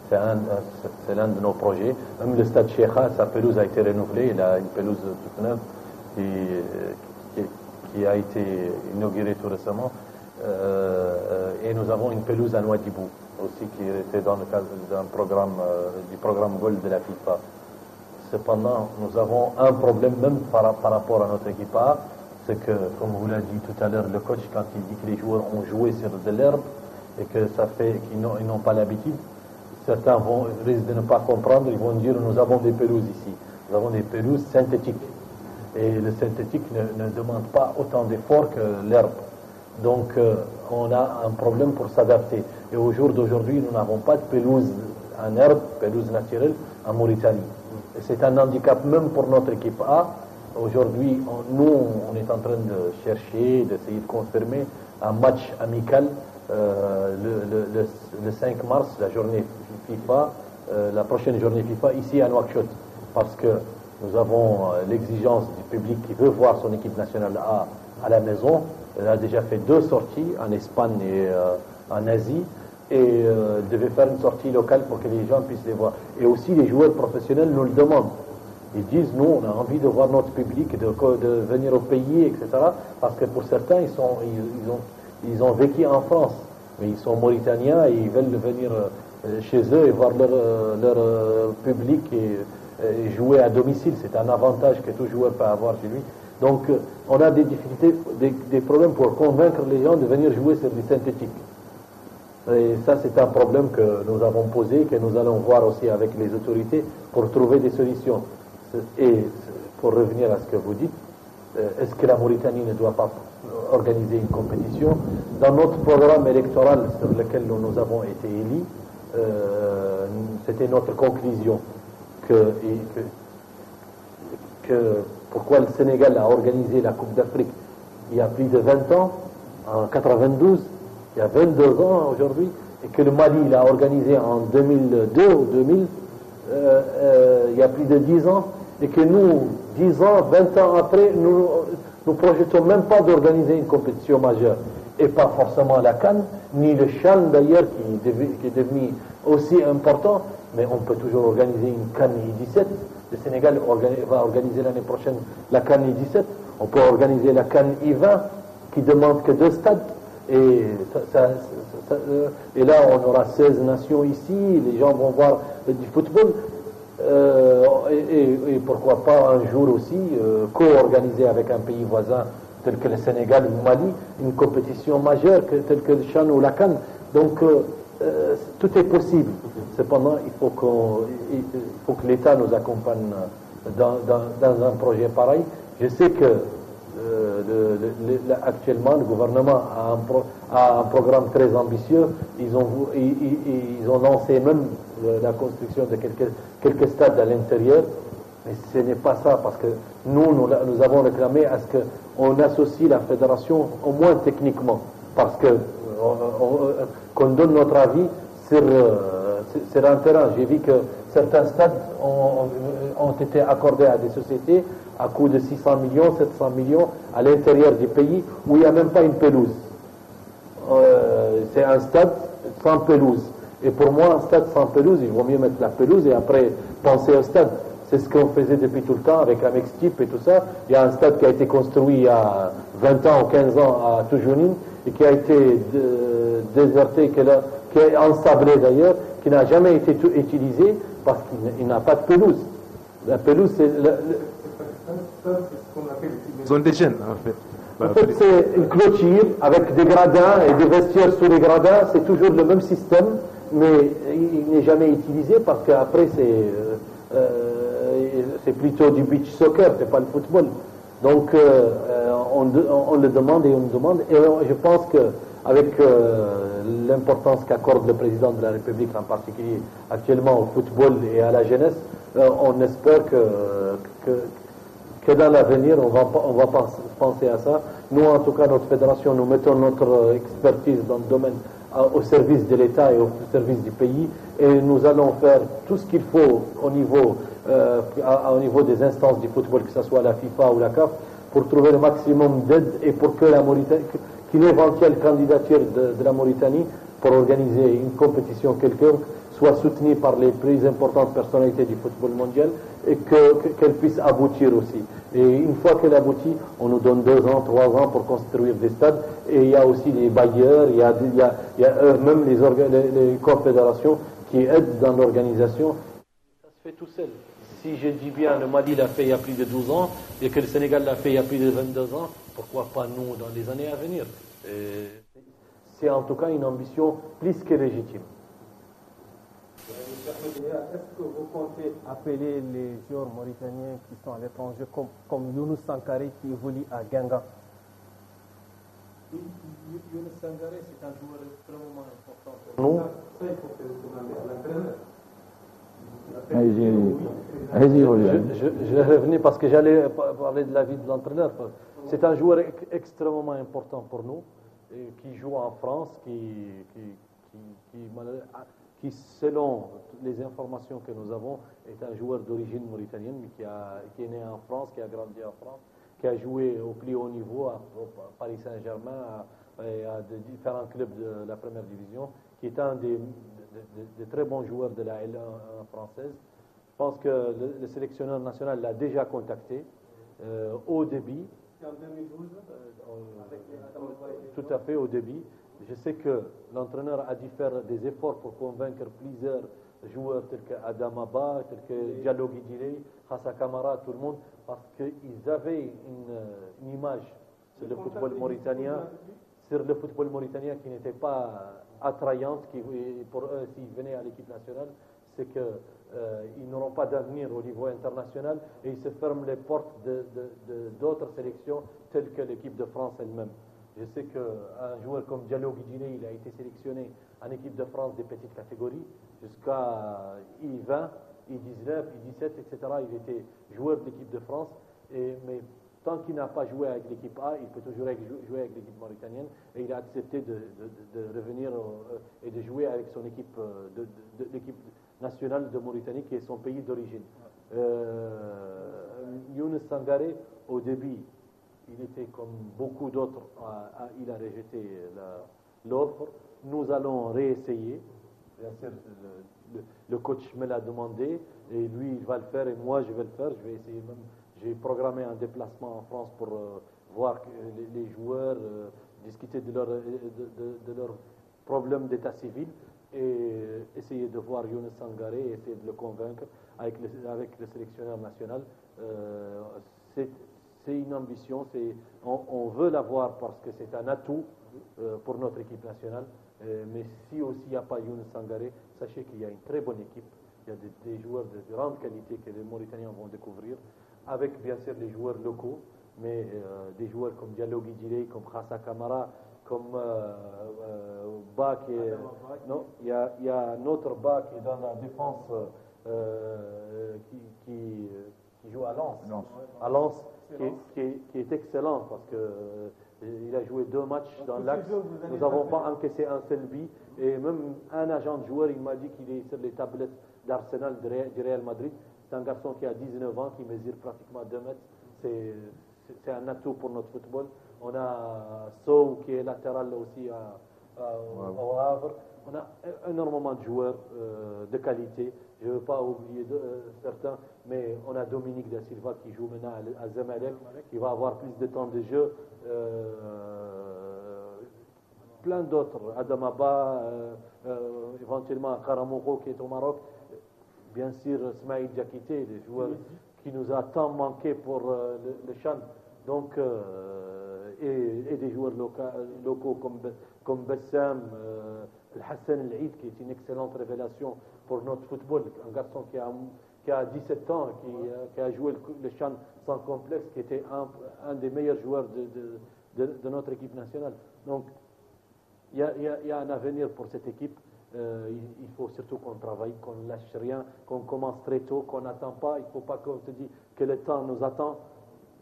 C'est l'un de nos projets. Même le stade Cheikh, sa pelouse a été renouvelée. Il a une pelouse toute neuve qui a été inaugurée tout récemment. Et nous avons une pelouse à Nouadhibou aussi qui était dans le cadre du programme Gold de la FIFA. Cependant, nous avons un problème même par rapport à notre équipe A, c'est que, comme vous l'avez dit tout à l'heure, le coach, quand il dit que les joueurs ont joué sur de l'herbe et que ça fait qu'ils n'ont pas l'habitude, certains risquent de ne pas comprendre, ils vont dire nous avons des pelouses ici, nous avons des pelouses synthétiques. Et le synthétique ne demande pas autant d'efforts que l'herbe. Donc on a un problème pour s'adapter. Et au jour d'aujourd'hui, nous n'avons pas de pelouse en herbe, pelouse naturelle, en Mauritanie. Et c'est un handicap même pour notre équipe A. Aujourd'hui, on est en train de chercher, d'essayer de confirmer un match amical le 5 mars, la journée FIFA, la prochaine journée FIFA ici à Nouakchott. Parce que nous avons l'exigence du public qui veut voir son équipe nationale A à la maison. Elle a déjà fait 2 sorties en Espagne et en Asie. Et elle devait faire une sortie locale pour que les gens puissent les voir. Et aussi les joueurs professionnels nous le demandent. Ils disent, nous, on a envie de voir notre public, de venir au pays, etc. Parce que pour certains, ils ont vécu en France. Mais ils sont mauritaniens et ils veulent venir chez eux et voir leur public et jouer à domicile. C'est un avantage que tout joueur peut avoir chez lui. Donc, on a des difficultés, des problèmes pour convaincre les gens de venir jouer sur du synthétique. Et ça, c'est un problème que nous avons posé, que nous allons voir aussi avec les autorités pour trouver des solutions. Et pour revenir à ce que vous dites, est-ce que la Mauritanie ne doit pas organiser une compétition? Dans notre programme électoral sur lequel nous avons été élus, c'était notre conclusion que pourquoi le Sénégal a organisé la Coupe d'Afrique il y a plus de 20 ans, en 92, il y a 22 ans aujourd'hui, et que le Mali l'a organisé en 2002 ou 2000, il y a plus de 10 ans, et que nous, 10 ans, 20 ans après, nous projetons même pas d'organiser une compétition majeure. Et pas forcément la CAN, ni le CHAN d'ailleurs, qui est devenu aussi important, mais on peut toujours organiser une CAN I-17. Le Sénégal va organiser l'année prochaine la CAN I-17. On peut organiser la CAN I-20, qui demande que 2 stades. Et, et là, on aura 16 nations ici, les gens vont voir du football. Et pourquoi pas un jour aussi co-organiser avec un pays voisin tel que le Sénégal ou le Mali une compétition majeure telle que le CHAN ou la CAN. Donc tout est possible. Cependant, il faut que l'État nous accompagne dans un projet pareil. Je sais que actuellement le gouvernement a un programme très ambitieux. Ils ont lancé même la construction de quelques stades à l'intérieur, mais ce n'est pas ça, parce que nous avons réclamé à ce qu'on associe la fédération au moins techniquement, parce que qu'on donne notre avis sur un terrain. J'ai vu que certains stades ont été accordés à des sociétés à coût de 600 millions, 700 millions à l'intérieur du pays, où il n'y a même pas une pelouse. C'est un stade sans pelouse. Et pour moi, un stade sans pelouse, il vaut mieux mettre la pelouse et après penser au stade. C'est ce qu'on faisait depuis tout le temps avec la Mextip et tout ça. Il y a un stade qui a été construit il y a 20 ans ou 15 ans à Toujounine et qui a été déserté, qui est ensablé d'ailleurs, qui n'a jamais été utilisé parce qu'il n'a pas de pelouse. La pelouse, c'est zone des jeunes, en fait. En fait, c'est une clôture avec des gradins et des vestiaires sous les gradins. C'est toujours le même système, mais il n'est jamais utilisé parce qu'après, c'est plutôt du beach soccer, c'est pas le football. Donc, on le demande et on le demande. Et je pense qu'avec l'importance qu'accorde le président de la République, en particulier actuellement au football et à la jeunesse, on espère que dans l'avenir, on va penser à ça. Nous, en tout cas, notre fédération, nous mettons notre expertise dans le domaine au service de l'État et au service du pays, et nous allons faire tout ce qu'il faut au niveau des instances du football, que ce soit la FIFA ou la CAF, pour trouver le maximum d'aide et pour que qu'une éventuelle candidature de la Mauritanie pour organiser une compétition quelconque soit soutenue par les plus importantes personnalités du football mondial et qu'elle puisse aboutir aussi. Et une fois qu'elle aboutit, on nous donne 2 ans, 3 ans pour construire des stades. Et il y a aussi les bailleurs, il y a même les confédérations qui aident dans l'organisation. Ça se fait tout seul. Si je dis bien, le Mali l'a fait il y a plus de 12 ans et que le Sénégal l'a fait il y a plus de 22 ans, pourquoi pas nous dans les années à venir? C'est en tout cas une ambition plus que légitime. Est-ce que vous comptez appeler les joueurs mauritaniens qui sont à l'étranger comme Younous Sankare qui évolue à Genga? Younous Sankare, c'est un joueur extrêmement important pour nous. Ça, il faut que vous demandez à l'entraîneur. Allez-y, Roger. Je vais revenir parce que j'allais parler de la vie de l'entraîneur. C'est un joueur extrêmement important pour nous, et qui joue en France, qui, selon les informations que nous avons, est un joueur d'origine mauritanienne, mais qui est né en France, qui a grandi en France, qui a joué au plus haut niveau au Paris Saint-Germain et à différents clubs de la première division, qui est un des très bons joueurs de la L1 française. Je pense que le sélectionneur national l'a déjà contacté au début. En 2012, tout à fait au début. Je sais que l'entraîneur a dû faire des efforts pour convaincre plusieurs joueurs tels que Adam Abba, tels que Diallo Guidile, Hassa Kamara, tout le monde, parce qu'ils avaient une image sur le football mauritanien, qui n'était pas attrayante, pour eux, s'ils venaient à l'équipe nationale, c'est qu'ils n'auront pas d'avenir au niveau international et ils se ferment les portes d'autres sélections telles que l'équipe de France elle-même. Je sais qu'un joueur comme Diallo Guidine, il a été sélectionné en équipe de France des petites catégories jusqu'à I20, I19, I17, etc. Il était joueur de l'équipe de France, mais tant qu'il n'a pas joué avec l'équipe A, il peut toujours jouer avec l'équipe mauritanienne et il a accepté de revenir et de jouer avec son équipe, l'équipe nationale de Mauritanie qui est son pays d'origine. Younous Sankare, au début, il était comme beaucoup d'autres, il a rejeté l'offre. Nous allons réessayer. Bien sûr, le coach me l'a demandé et lui, il va le faire et moi, je vais le faire. Je vais essayer même. J'ai programmé un déplacement en France pour voir les joueurs, discuter de leurs problèmes d'état civil et essayer de voir Younous Sankare et essayer de le convaincre avec le sélectionneur national. C'est une ambition, on veut l'avoir parce que c'est un atout pour notre équipe nationale. Mais si aussi il n'y a pas Younous Sankare, sachez qu'il y a une très bonne équipe. Il y a des joueurs de grande qualité que les Mauritaniens vont découvrir, avec bien sûr les joueurs locaux, mais des joueurs comme Diallo Guidile, comme Hassa Kamara, comme Ba qui est... Non, il y a un autre Ba qui est dans la défense qui joue à Lens. À Lens, qui est excellent parce que il a joué 2 matchs dans l'axe. Nous n'avons pas encaissé un seul but. Et même un agent de joueur, il m'a dit qu'il est sur les tablettes d'Arsenal du Real Madrid. C'est un garçon qui a 19 ans, qui mesure pratiquement 2 mètres. C'est un atout pour notre football. On a Sow qui est latéral aussi au Havre. On a énormément de joueurs de qualité. Je ne veux pas oublier certains, mais on a Dominique Da Silva qui joue maintenant à Zamalek, qui va avoir plus de temps de jeu. Plein d'autres, Adam Abba, éventuellement Karamoko qui est au Maroc. Bien sûr, Smaïl Diakité, des joueurs qui nous a tant manqué pour le Chan. Donc, et des joueurs locaux comme Bassam, Hassan El-Eid, qui est une excellente révélation pour notre football. Un garçon qui a 17 ans, qui a joué le Chan sans complexe, qui était un des meilleurs joueurs de notre équipe nationale. Donc, il y a un avenir pour cette équipe. Il faut surtout qu'on travaille, qu'on ne lâche rien, qu'on commence très tôt, qu'on n'attend pas. Il ne faut pas qu'on se dise que le temps nous attend.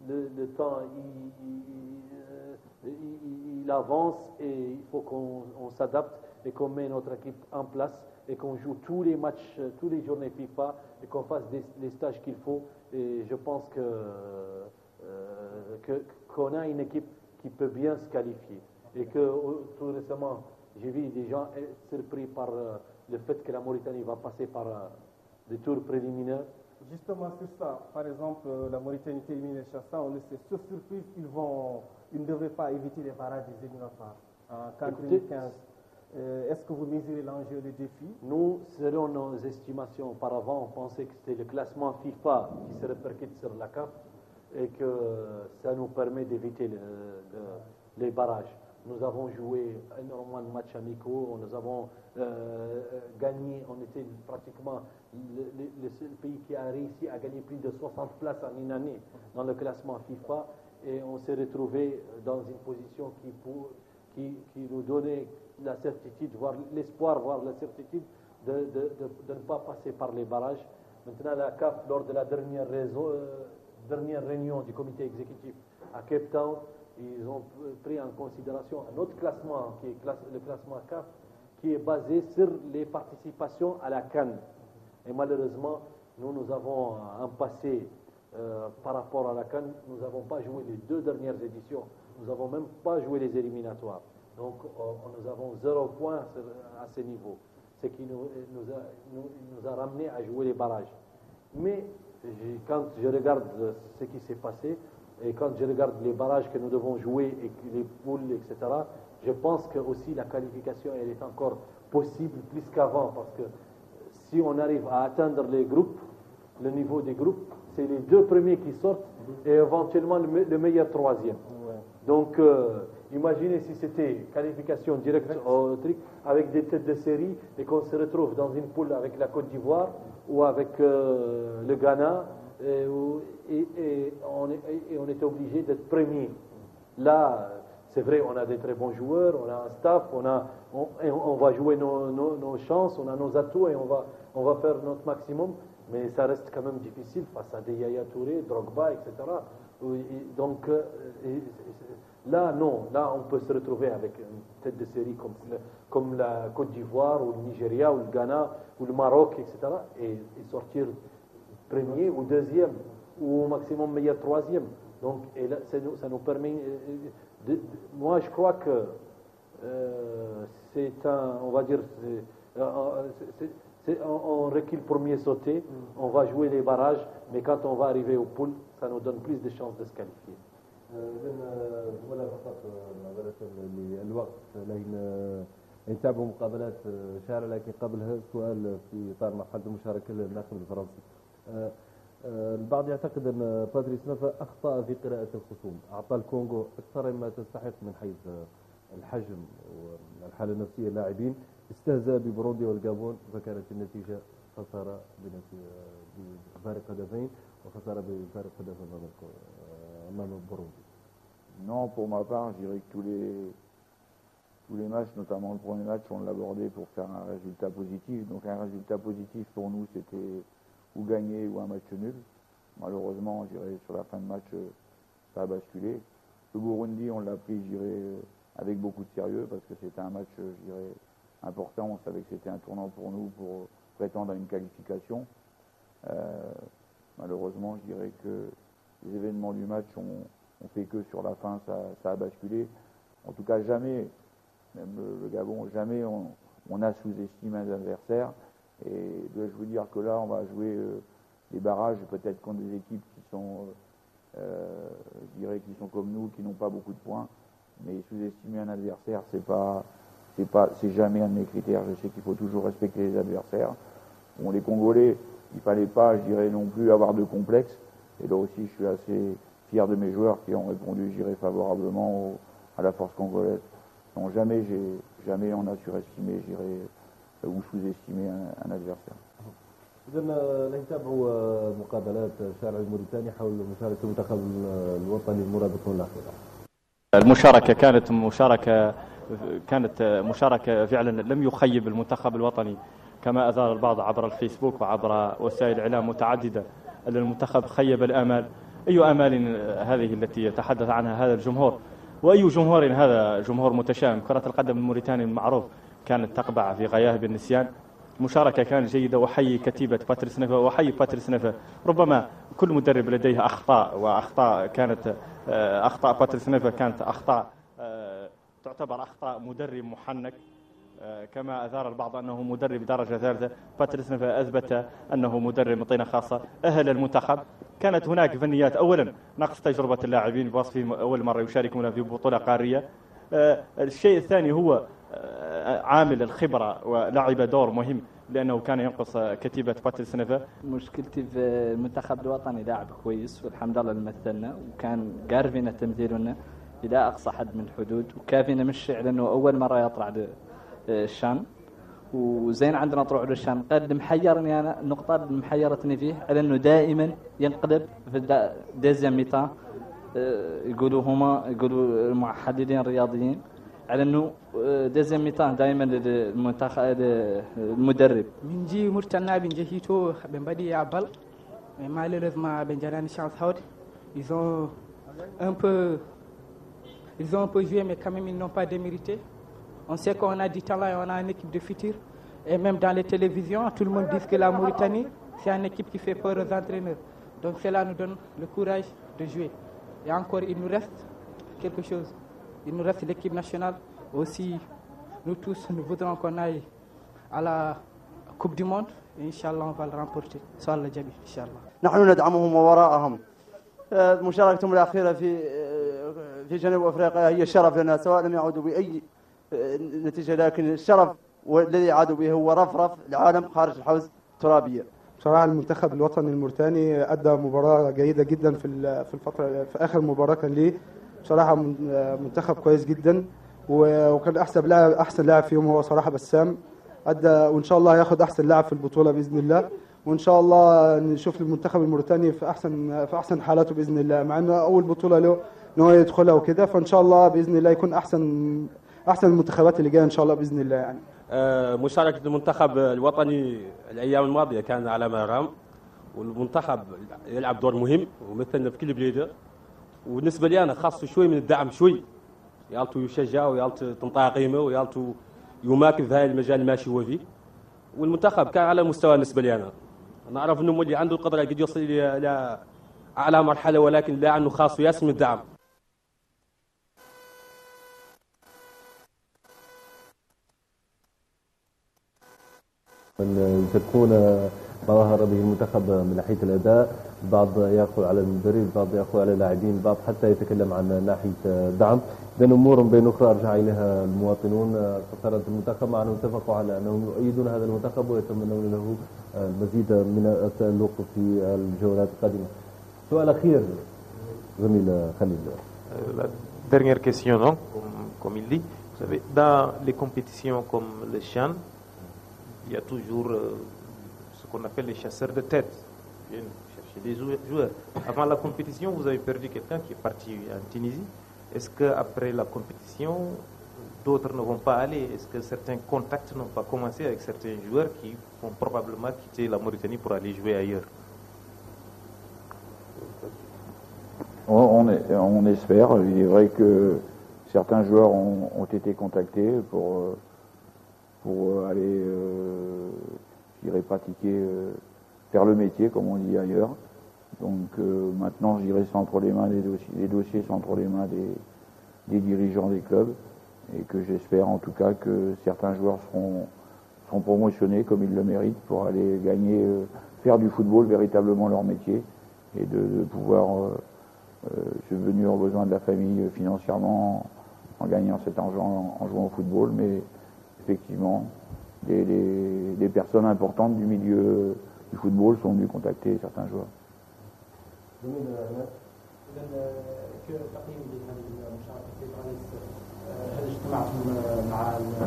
Le temps, il avance et il faut qu'on s'adapte et qu'on met notre équipe en place et qu'on joue tous les matchs, tous les journées FIFA et qu'on fasse les stages qu'il faut. Et je pense qu'on a une équipe qui peut bien se qualifier. Et que tout récemment, j'ai vu des gens surpris par le fait que la Mauritanie va passer par des tours préliminaires. Justement sur ça, par exemple, la Mauritanie qui élimine les Chassa, on le sait, sur surprise, ils ne devraient pas éviter les barrages des éliminatoires en 2015. Est-ce que vous mesurez l'enjeu des défis? Nous, selon nos estimations auparavant, on pensait que c'était le classement FIFA qui se répercute sur la CAF et que ça nous permet d'éviter les barrages. Nous avons joué énormément de matchs amicaux, nous avons gagné, on était pratiquement le seul pays qui a réussi à gagner plus de 60 places en une année dans le classement FIFA, et on s'est retrouvé dans une position qui nous donnait la certitude, voire l'espoir, voire la certitude de ne pas passer par les barrages. Maintenant, la CAF, lors de la dernière réunion du comité exécutif à Cape Town, ils ont pris en considération un autre classement, qui est le classement CAF, qui est basé sur les participations à la CAN. Et malheureusement, nous avons un passé par rapport à la CAN. Nous n'avons pas joué les 2 dernières éditions. Nous n'avons même pas joué les éliminatoires. Donc, nous avons 0 point à ce niveau. Ce qui nous a ramené à jouer les barrages. Mais quand je regarde ce qui s'est passé, et quand je regarde les barrages que nous devons jouer, et les poules, etc., je pense que aussi la qualification, elle est encore possible plus qu'avant, parce que si on arrive à atteindre les groupes, le niveau des groupes, c'est les 2 premiers qui sortent, et éventuellement le meilleur 3e. Donc, imaginez si c'était qualification directe au truc, avec des têtes de série, et qu'on se retrouve dans une poule avec la Côte d'Ivoire, ou avec le Ghana, et on était obligé d'être premier. Là, c'est vrai, on a des très bons joueurs, on a un staff, on va jouer nos chances, on a nos atouts, et on va faire notre maximum, mais ça reste quand même difficile face à des Yaya Touré, Drogba, etc. Donc là, non, là on peut se retrouver avec une tête de série comme la Côte d'Ivoire, ou le Nigeria, ou le Ghana, ou le Maroc, etc. et sortir premier ou 2e, ou au maximum meilleur 3e. Donc, et là, ça nous permet. Moi, je crois que c'est on va dire, on recule pour mieux sauter. On va jouer les barrages, mais quand on va arriver aux poules, ça nous donne plus de chances de se qualifier. ولا فقط معذرة للوقت، لكن نتابعوا مقابلات شارع، لكن قبلها سؤال في إطار مرحلة المشاركة للناخب الفرنسي. البعض يعتقد أن باتريس نفا أخطأ في قراءة الخصوم، أعطى الكونغو أكثر مما تستحق من حيث الحجم والحالة النفسية اللاعبين، استهزأ ببروندي والجابون، فكانت النتيجة خسارة بفارق هدفين، وخسارة بفارق هدف أمام بروندي. Non, pour ma part, je dirais que tous les matchs, notamment le premier match, on l'a abordé pour faire un résultat positif. Donc un résultat positif pour nous, c'était ou gagner ou un match nul. Malheureusement, je dirais, sur la fin de match, ça a basculé. Le Burundi, on l'a pris, je dirais, avec beaucoup de sérieux, parce que c'était un match, je dirais, important. On savait que c'était un tournant pour nous pour prétendre à une qualification. Malheureusement, je dirais que les événements du match ont fait que sur la fin, ça a basculé. En tout cas, jamais, même le Gabon, jamais on a sous-estimé un adversaire. Et dois-je vous dire que là, on va jouer des barrages, peut-être contre des équipes qui sont, je dirais, qui sont comme nous, qui n'ont pas beaucoup de points. Mais sous-estimer un adversaire, c'est jamais un de mes critères. Je sais qu'il faut toujours respecter les adversaires. Bon, les Congolais, il fallait pas, je dirais, non plus avoir de complexe. Et là aussi, je suis assez fier de mes joueurs qui ont répondu, je dirais, favorablement à la force congolaise. Donc jamais on a surestimé, je dirais, ou sous-estimé un adversaire. إذن نتابعوا مقابلات الشارع الموريتاني حول مشاركة المنتخب الوطني المرابطون الأخيرة. المشاركة كانت مشاركة فعلا لم يخيب المنتخب الوطني كما أثار البعض عبر الفيسبوك وعبر وسائل إعلام متعددة أن المنتخب خيب الآمال. أي آمال هذه التي يتحدث عنها هذا الجمهور؟ وأي جمهور هذا؟ جمهور متشائم. كرة القدم الموريتاني المعروف كانت تقبع في غياهب النسيان. مشاركة كانت جيدة، وحي كتيبة باتريس نفا وحي باتريس نفا. ربما كل مدرب لديه أخطاء، وأخطاء كانت أخطاء باتريس نفا كانت أخطاء تعتبر أخطاء مدرب محنك، كما أثار البعض أنه مدرب درجة ثالثة. باتريس نفا أثبت أنه مدرب مطينة خاصة، أهل المنتخب. كانت هناك فنيات، أولا نقص تجربة اللاعبين بوصفهم أول مرة يشاركون في بطولة قارية. الشيء الثاني هو عامل الخبرة، ولعب دور مهم لأنه كان ينقص كتيبة باتريس نفا. مشكلتي في المنتخب الوطني لاعب كويس والحمد لله مثلنا، وكان قاربين تمثيلنا، إلى أقصى حد من الحدود، وكافي نمشي على أنه أول مرة يطلع الشان، وزين عندنا طلوع للشان. قال اللي محيرني أنا، النقطة اللي محيرتني فيه على أنه دائما ينقلب في ديزيام ميتان، يقولوا يقولوا المحللين الرياضيين على أنه ديزيام ميتان دائما المنتخب المدرب من جي مرتنا بنجهيتو بنبدي يعبل mais malheureusement Benjamin Chancellor ils ont un peu joué, mais quand même ils n'ont pas démérité. On sait qu'on a du talent et on a une équipe de futur, et même dans les télévisions tout le monde dit que la Mauritanie c'est une équipe qui fait peur aux entraîneurs, donc cela nous donne le courage de jouer. Et encore il nous reste quelque chose, il nous reste l'équipe nationale aussi. Nous tous nous voudrons qu'on aille à la Coupe du Monde, et Inch'Allah on va le remporter. Soir le Jabi, Inch'Allah. نحن ندعمهم ووراءهم. مشاركتهم الأخيرة في جنوب أفريقيا هي شرف لنا، سواء لم يعودوا بأي نتيجة، لكن الشرف والذي عادوا به هو رفرف العالم خارج الحوزة الترابية. بصراحة المنتخب الوطني الموريتاني أدى مباراة جيدة جدا في الفترة، في آخر مباراة كان ليه بصراحة منتخب كويس جدا، وكان أحسن لاعب فيهم هو صراحة بسام أدى، وإن شاء الله هياخد أحسن لاعب في البطولة بإذن الله، وإن شاء الله نشوف المنتخب الموريتاني في أحسن حالاته بإذن الله، مع إنه أول بطولة له إن هو يدخلها وكده، فإن شاء الله بإذن الله يكون أحسن المنتخبات اللي جاية إن شاء الله بإذن الله. يعني مشاركة المنتخب الوطني الأيام الماضية كان على ما يرام، والمنتخب يلعب دور مهم ومثلنا في كل بلاد، وبالنسبة لي أنا خاصه شوي من الدعم، شوي يالتو يشجع ويالتو تنطى قيمة ويالتو يماكن في هذا المجال ماشي هو فيه، والمنتخب كان على مستوى بالنسبة لي أنا نعرف أنه مولي عنده القدرة قد يوصل إلى أعلى مرحلة، ولكن لا أنه خاصه ياسم الدعم. أن تكون مظاهر به المنتخب من ناحية الأداء، بعض يقول على المدرب، بعض يقول على اللاعبين، بعض حتى يتكلم عن ناحية الدعم. إذن أمور بين أخرى أرجع إليها المواطنون. خسارة المنتخب معنا اتفقوا على أنهم يؤيدون هذا المنتخب ويتمنون له المزيد من التألق في الجولات القادمة. سؤال أخير زميل خليل. La dernière question, donc, comme il dit, vous savez, dans les compétitions comme le CHAN, il y a toujours ce qu'on appelle les chasseurs de tête. Ils viennent chercher des joueurs. Avant la compétition, vous avez perdu quelqu'un qui est parti en Tunisie. Est-ce qu'après la compétition, d'autres ne vont pas aller? Est-ce que certains contacts n'ont pas commencé avec certains joueurs qui vont probablement quitter la Mauritanie pour aller jouer ailleurs? On espère. Il est vrai que certains joueurs ont été contactés pour aller pratiquer, faire le métier, comme on dit ailleurs. Donc maintenant, je dirais, c'est entre les mains les dossiers sont entre les mains des dirigeants des clubs, et que j'espère en tout cas que certains joueurs seront promotionnés comme ils le méritent pour aller gagner, faire du football véritablement leur métier, et de pouvoir subvenir aux besoins de la famille financièrement en gagnant cet argent en jouant au football. Mais effectivement, des personnes importantes du milieu du football sont venues contacter certains joueurs. هل اجتمعتم مع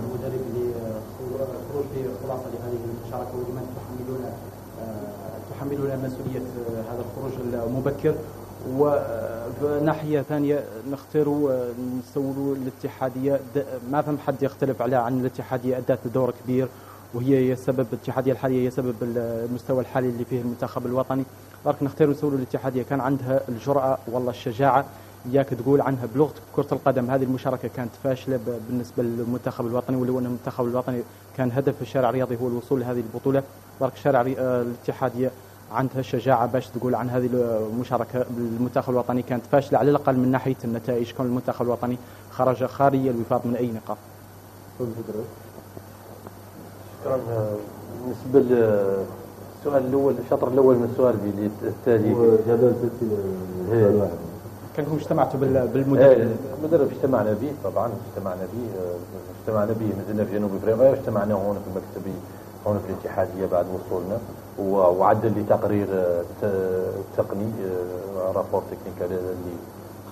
المدرب لخروج بخلاصة لهذه المشاركة، ولمن تحملون مسؤولية هذا الخروج المبكر؟ وناحية ثانية نختاروا نسولوا الاتحادية، ما فهم حد يختلف على عن الاتحادية أدت دور كبير، وهي سبب الاتحادية الحالية، هي سبب المستوى الحالي اللي فيه المنتخب الوطني. لكن نختاروا نسولوا الاتحادية كان عندها الجرأة والله الشجاعة إياك تقول عنها بلغة كرة القدم هذه المشاركة كانت فاشلة بالنسبة للمنتخب الوطني، ولو أن المنتخب الوطني كان هدف الشارع الرياضي هو الوصول لهذه البطولة، لكن الشارع الاتحادية عندها الشجاعة باش تقول عن هذه المشاركة بالمنتخب الوطني كانت فاشلة على الأقل من ناحية النتائج، كون المنتخب الوطني خرج خالي الوفاق من أي نقاط. شكرا. بالنسبة للسؤال الأول، الشطر الأول من السؤال التالي، كنتم اجتمعتوا بالمدرب؟ المدرب اجتمعنا به طبعا، اجتمعنا به نزلنا في جنوب افريقيا، واجتمعنا هون في المكتب هون في الاتحادية بعد وصولنا، وعدل لي تقرير تقني، رابور تكنيكال اللي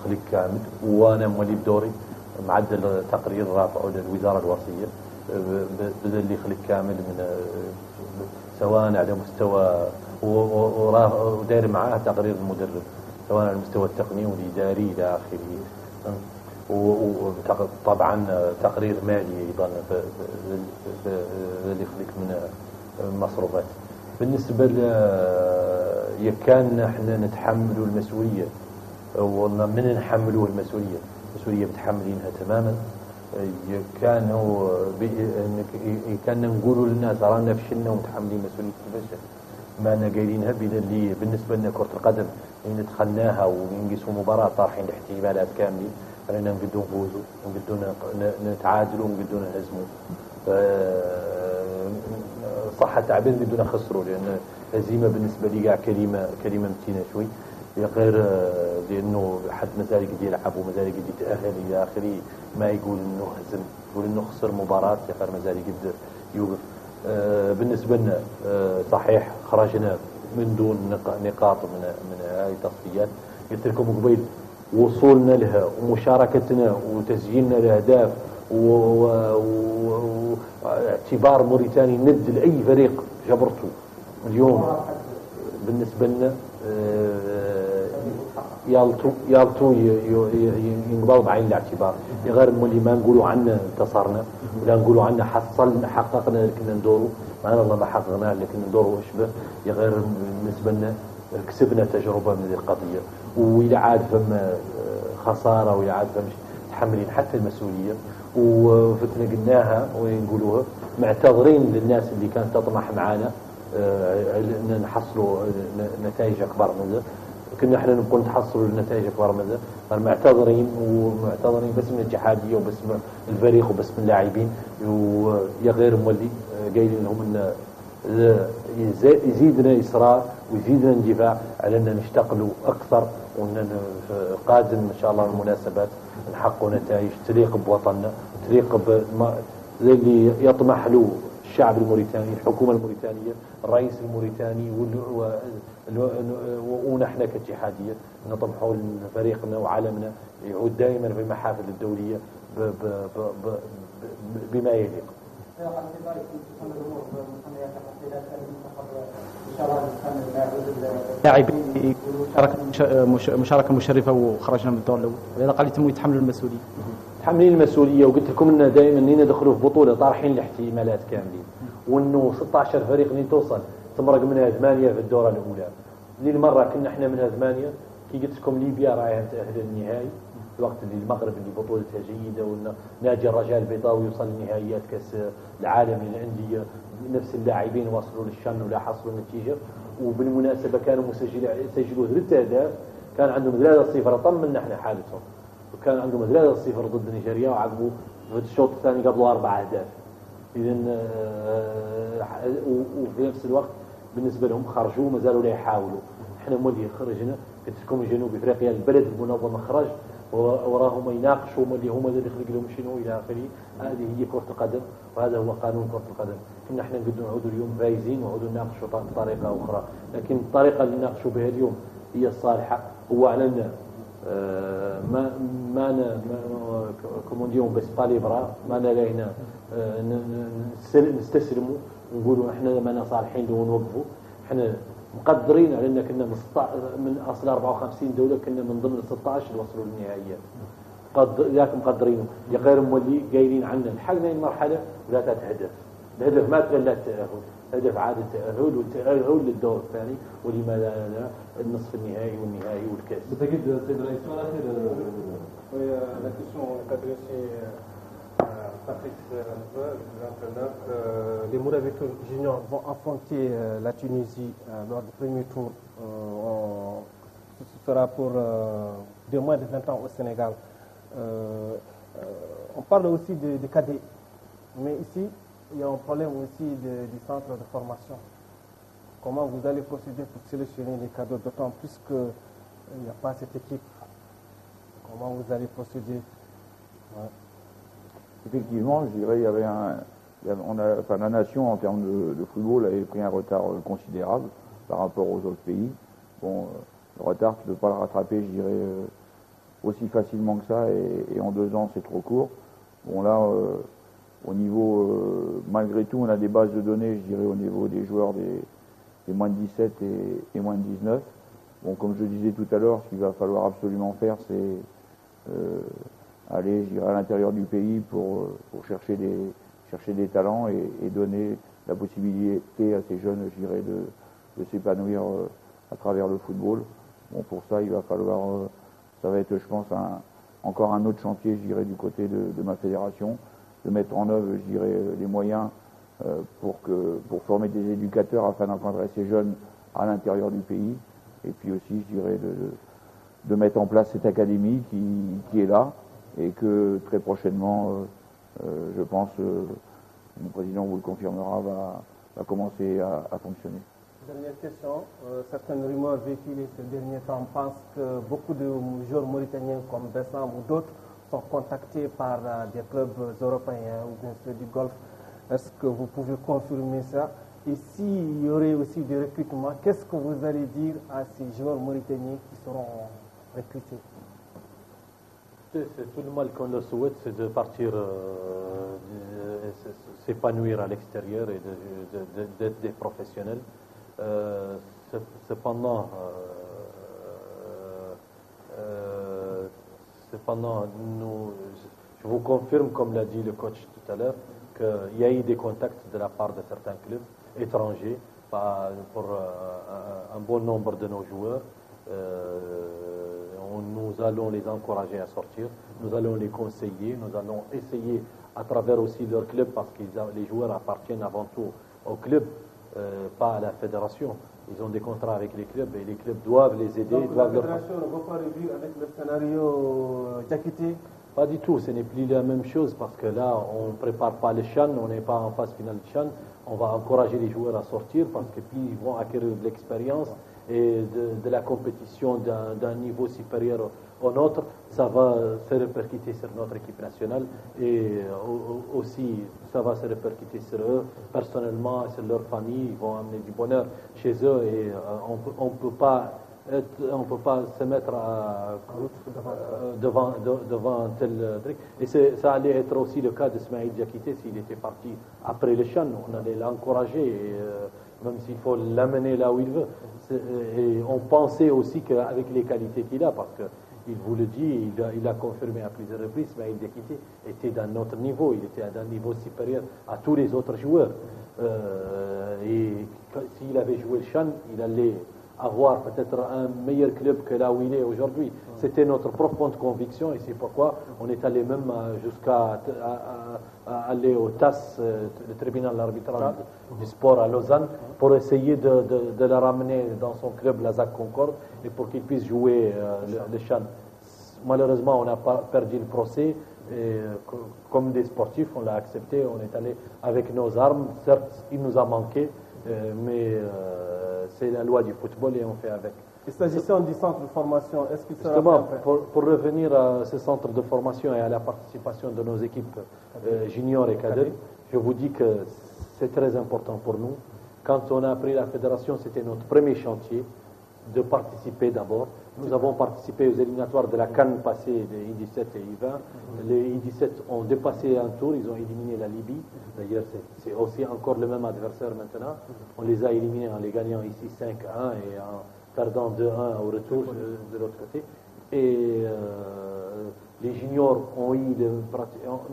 خليك كامل، وانا مولي بدوري معدل تقرير رافعه للوزاره الوصيه بذل لي خليك كامل من سواء على مستوى وداير معاه تقرير المدرب سواء على المستوى التقني والاداري الى اخره، وطبعا تقرير مالي ايضا اللي يخليك من مصروفات. بالنسبه كان احنا نتحملوا المسؤوليه من نحملوه المسؤوليه بتحملينها تماما. كان نقولوا للناس رانا فشلنا ومتحملين مسؤوليه الفشل، ما أنا قايلينها اللي بالنسبه لنا كره القدم اللي دخلناها ونقيسوا مباراه طارحين الاحتمالات كاملين، رانا نقدروا نفوزوا ونقدروا نتعادلوا ونقدروا نهزموا. صح التعبير نقدروا نخسروا، لان هزيمه بالنسبه لي كاع كلمه متينه شوي، غير لانه حد مازال يقدر يلعب ومازال يقدر يتاهل الى اخره، ما يقول انه هزم، يقول انه خسر مباراه غير مازال يقدر يوقف. بالنسبه لنا صحيح خرجنا من دون نقاط من هذه التصفيات، قلت لكم قبيل وصولنا لها ومشاركتنا وتسجيلنا الاهداف واعتبار موريتاني ند لاي فريق جبرته اليوم بالنسبه لنا يالتو ينقبض بعين الاعتبار، غير اللي ما نقولوا عنا انتصرنا ولا نقولوا عنا حققنا اللي كنا ندوروا، معنا الله ما حققنا اللي كنا ندوروا واشبه، غير بالنسبه لنا كسبنا تجربه من هذه القضيه. وإذا عاد فما خساره وإذا عاد فما تحملين حتى المسؤوليه، وفتنا قلناها ونقولوها، معتذرين للناس اللي كانت تطمح معنا ان نحصلوا نتائج اكبر من ذا، كنا احنا نبقوا نحصلوا النتائج اكبر من ذا، معتذرين باسم الاتحاديه وباسم الفريق وباسم اللاعبين، ويا غير مولي قايلين لهم ان يزيدنا اصرار ويزيدنا اندفاع على ان نشتغلوا اكثر، وان قادم ان شاء الله المناسبات نحققوا نتائج تليق بوطننا، تليق اللي يطمح له الشعب الموريتاني، الحكومه الموريتانيه، الرئيس الموريتاني، ونحن كاتحاديه نطمحوا لفريقنا وعالمنا يعود دائما في المحافل الدوليه بما يليق. لاعبين مشاركه مشرفه وخرجنا من الدور الاول، واذا قال يتم يتحملوا المسؤوليه. متحملين المسؤوليه، وقلت لكم ان دائما اننا ندخلوا في بطوله طارحين الاحتمالات كاملين، وانه 16 فريق اللي توصل تمرق منها 8 في الدوره الاولى. للمره كنا احنا منها 8، كي قلت لكم ليبيا راهي متاهله للنهائي، الوقت اللي المغرب اللي بطولتها جيده، وان نادي الرجاء البيضاوي يوصل لنهائيات كاس العالم للانديه، نفس اللاعبين وصلوا للشن ولا حصلوا النتيجه. وبالمناسبه كانوا سجلوا 3 اهداف، كان عندهم 3-0 طمنا احنا حالتهم، وكان عندهم 3-0 ضد نيجيريا، وعقبوا في الشوط الثاني قبلوا 4 أهداف. اذا وفي نفس الوقت بالنسبه لهم خرجوا ما زالوا لا يحاولوا. احنا مولي خرجنا، قلت لكم جنوب افريقيا البلد المنظمه خرج وراهم يناقشوا اللي هما اللي يخلق لهم شنو الى اخره. هذه هي كره القدم، وهذا هو قانون كره القدم. كنا احنا نقدروا نعودوا اليوم فايزين ونعودوا نناقشوا بطريقه اخرى، لكن الطريقه اللي نناقشوا بها اليوم هي الصالحه. هو علينا ما كومون ديون بس باليبرا، ما لقينا نستسلموا ونقولوا احنا ما صالحين ونوقفوا. احنا مقدرين على ان كنا من اصل 54 دوله كنا من ضمن 16 اللي وصلوا للنهائيات، ذاك مقدرينه. يا غير مولي قايلين عنا لحقنا المرحله ولا هدف، الهدف ما تغلى التاهل، هدف عاد التاهل والتاهل للدور الثاني، ولما لا النصف النهائي والنهائي والكاس. بالتاكيد سيد الرئيس، سؤال اخير. La question est adressée à Patrice l'entraîneur. Les Mouravetous juniors vont affronter la Tunisie lors du premier tour. Ce sera pour de moins de 20 ans au Sénégal. On parle aussi de cadets, mais ici il y a un problème aussi du centre de formation. Comment vous allez procéder pour sélectionner les cadets, d'autant plus qu'il n'y a pas cette équipe? Comment vous allez procéder? Ouais. Effectivement, je dirais la nation en termes de football avait pris un retard considérable par rapport aux autres pays. Bon, le retard, tu ne peux pas le rattraper, je dirais, aussi facilement que ça, et en 2 ans c'est trop court. Bon là, au niveau, malgré tout, on a des bases de données, je dirais, au niveau des joueurs des moins de 17 et moins de 19. Bon, comme je disais tout à l'heure, ce qu'il va falloir absolument faire, c'est aller, je dirais, à l'intérieur du pays pour chercher des talents et donner la possibilité à ces jeunes, je dirais, de s'épanouir à travers le football. Bon, pour ça, il va falloir, ça va être, je pense, encore un autre chantier, je dirais, du côté de ma fédération, de mettre en œuvre, je dirais, les moyens pour former des éducateurs afin d'encadrer ces jeunes à l'intérieur du pays. Et puis aussi, je dirais, de mettre en place cette académie qui est là et que très prochainement, je pense, le président vous le confirmera, va commencer à fonctionner. Dernière question. Certaines rumeurs véhiculées ces derniers temps pensent que beaucoup de joueurs mauritaniens comme Bessam ou d'autres sont contactés par des clubs européens ou bien sûr du Golfe. Est-ce que vous pouvez confirmer ça? Et s'il y aurait aussi des recrutements, qu'est-ce que vous allez dire à ces joueurs mauritaniens qui seront recrutés? C'est tout le mal qu'on le souhaite, c'est de partir s'épanouir à l'extérieur et d'être des professionnels. Cependant, je vous confirme, comme l'a dit le coach tout à l'heure, qu'il y a eu des contacts de la part de certains clubs étrangers pour un bon nombre de nos joueurs. Nous allons les encourager à sortir, nous allons les conseiller, nous allons essayer à travers aussi leur club, parce que les joueurs appartiennent avant tout au club, pas à la fédération. Ils ont des contrats avec les clubs et les clubs doivent les aider. Donc la fédération ne va pas réduire avec le scénario Diakité? Pas du tout, ce n'est plus la même chose parce que là, on ne prépare pas le CHAN, on n'est pas en phase finale du CHAN. On va encourager les joueurs à sortir parce que puis ils vont acquérir de l'expérience et de la compétition d'un niveau supérieur au nôtre. Ça va se répercuter sur notre équipe nationale et aussi ça va se répercuter sur eux personnellement, sur leur famille. Ils vont amener du bonheur chez eux et on ne peut pas se mettre devant un tel truc. Et ça allait être aussi le cas de Smaïl Diakité s'il était parti après le CHAN. On allait l'encourager, même s'il faut l'amener là où il veut. Et on pensait aussi qu'avec les qualités qu'il a, parce qu'il vous le dit, il a confirmé à plusieurs reprises, Smaïl Diakité était d'un autre niveau, il était d'un niveau supérieur à tous les autres joueurs. Et s'il avait joué le CHAN, il allait avoir peut-être un meilleur club que là où il est aujourd'hui. C'était notre profonde conviction et c'est pourquoi on est allé même jusqu'à aller au TAS, le tribunal arbitral du sport à Lausanne, pour essayer de le ramener dans son club, la ZAC Concorde, et pour qu'il puisse jouer le CHAN. Malheureusement, on a perdu le procès. Et comme des sportifs, on l'a accepté, on est allé avec nos armes. Certes, il nous a manqué, mais c'est la loi du football et on fait avec. Et s'agissant du centre de formation, est-ce qu'il sera justement pour revenir à ce centre de formation et à la participation de nos équipes juniors et cadets, je vous dis que c'est très important pour nous. Quand on a pris la fédération, c'était notre premier chantier de participer d'abord. Nous avons participé aux éliminatoires de la CAN passée des I-17 et I-20. Les I-17 ont dépassé un tour, ils ont éliminé la Libye. D'ailleurs, c'est aussi encore le même adversaire maintenant. On les a éliminés en les gagnant ici 5-1 et en perdant 2-1 au retour de l'autre côté. Et les juniors ont eu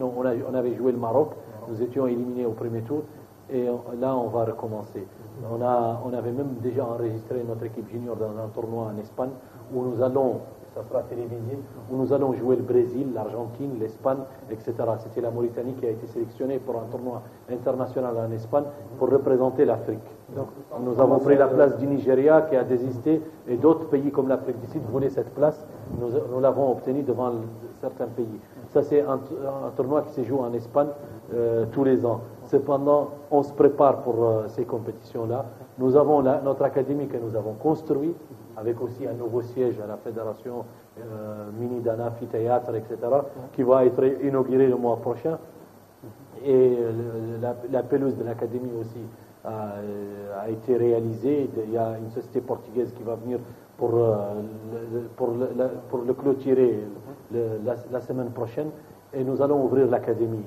on avait joué le Maroc, nous étions éliminés au premier tour. Et là, on va recommencer. On avait même déjà enregistré notre équipe junior dans un tournoi en Espagne où nous allons, ça sera télévisé, où nous allons jouer le Brésil, l'Argentine, l'Espagne, etc. C'était la Mauritanie qui a été sélectionnée pour un tournoi international en Espagne pour représenter l'Afrique. Nous avons pris la place du Nigeria qui a désisté et d'autres pays comme l'Afrique du Sud voulaient cette place. Nous l'avons obtenue devant certains pays. Ça, c'est un tournoi qui se joue en Espagne tous les ans. Cependant, on se prépare pour ces compétitions-là. Nous avons notre académie que nous avons construite, avec aussi un nouveau siège à la fédération, mini-dana, amphithéâtre, etc., qui va être inauguré le mois prochain. Et la pelouse de l'académie aussi a été réalisée. Il y a une société portugaise qui va venir pour le clôturer la semaine prochaine. Et nous allons ouvrir l'académie.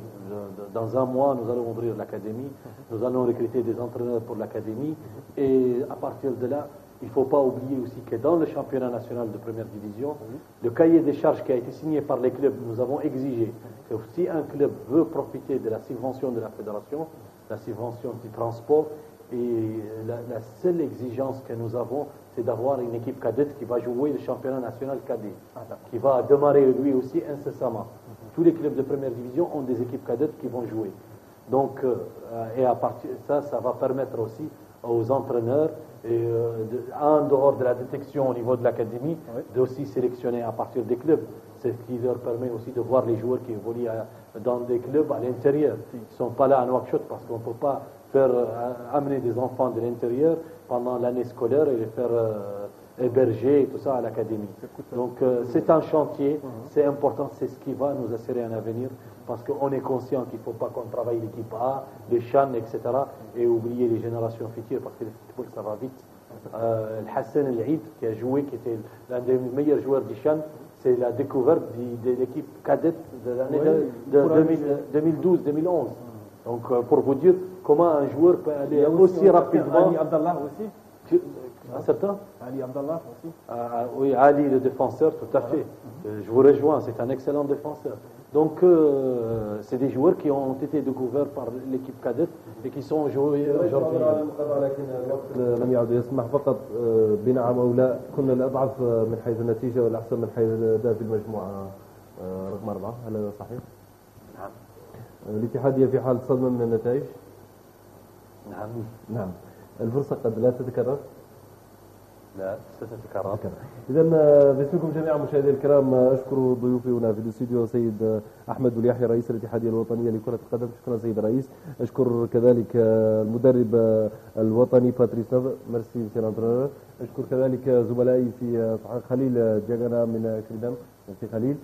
Dans un mois, nous allons ouvrir l'académie. Nous allons recruter des entraîneurs pour l'académie. Et à partir de là, il ne faut pas oublier aussi que dans le championnat national de première division, le cahier des charges qui a été signé par les clubs, nous avons exigé que si un club veut profiter de la subvention de la fédération, la subvention du transport, et la seule exigence que nous avons, c'est d'avoir une équipe cadette qui va jouer le championnat national cadet, qui va démarrer lui aussi incessamment. Tous les clubs de première division ont des équipes cadettes qui vont jouer. Donc, et à partir de ça, ça va permettre aussi aux entraîneurs, en dehors de la détection au niveau de l'académie, d'aussi sélectionner à partir des clubs. C'est ce qui leur permet aussi de voir les joueurs qui évoluent dans des clubs à l'intérieur. Ils ne sont pas là à Nouakchott parce qu'on ne peut pas faire amener des enfants de l'intérieur pendant l'année scolaire et les faire héberger et tout ça à l'académie. Donc c'est un chantier, c'est important, c'est ce qui va nous assurer un avenir parce qu'on est conscient qu'il ne faut pas qu'on travaille l'équipe A, les Chan, etc. et oublier les générations futures parce que le football ça va vite. Hassan El-Eid qui a joué, qui était l'un des meilleurs joueurs du Chan, c'est la découverte de l'équipe cadette de l'année 2012-2011. Donc pour vous dire comment un joueur peut aller aussi rapidement. Ali Abdallah aussi. Un certain Ali Abdallah aussi. Oui, Ali le défenseur, tout à fait. Je vous rejoins, c'est un excellent défenseur. Donc c'est des joueurs qui ont été découverts par l'équipe cadette et qui sont joués aujourd'hui. لم يعد يسمح فقط بنعم او لا، كنا الاضعف من حيث النتيجه والاحسن من حيث الاداء في المجموعه رقم 4، هل هذا صحيح؟ نعم. الاتحاديه في حال صدمه من النتائج؟ نعم. الفرصه قد لا تتكرر؟ لا ستتكرر. إذا باسمكم جميعا مشاهدي الكرام أشكر ضيوفي هنا في الاستوديو سيد أحمد بوليحيى رئيس الاتحادية الوطنية لكرة القدم. شكرا سيد الرئيس. أشكر كذلك المدرب الوطني باتريس نوف. ميرسي سي لانترونور. أشكر كذلك زملائي في خليل جاغانا من كريدام في خليل.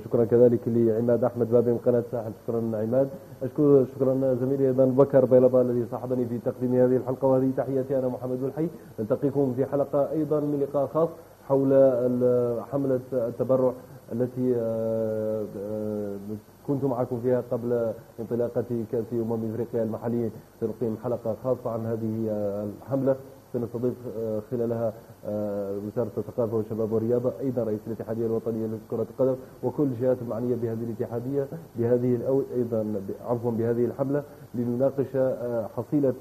شكرا كذلك لعماد أحمد بابي من قناة ساحل. شكرا عماد. شكرا زميلي أيضا بكر بيلبا الذي صاحبني في تقديم هذه الحلقة، وهذه تحياتي أنا محمد الحي. نلتقيكم في حلقة أيضا من لقاء خاص حول حملة التبرع التي كنت معكم فيها قبل انطلاقة كأس أفريقيا المحلية. سنقيم حلقة خاصة عن هذه الحملة، سنستضيف خلالها وزارة الثقافة والشباب والرياضة، أيضا رئيس الاتحادية الوطنية لكرة القدم وكل الجهات المعنية بهذه الاتحادية بهذه الحملة، لنناقش حصيلة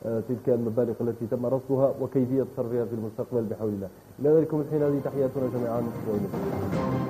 تلك المبالغ التي تم رصدها وكيفية صرفها في المستقبل بحول الله. إلى ذلك الحين هذه تحياتنا جميعا وإلى اللقاء.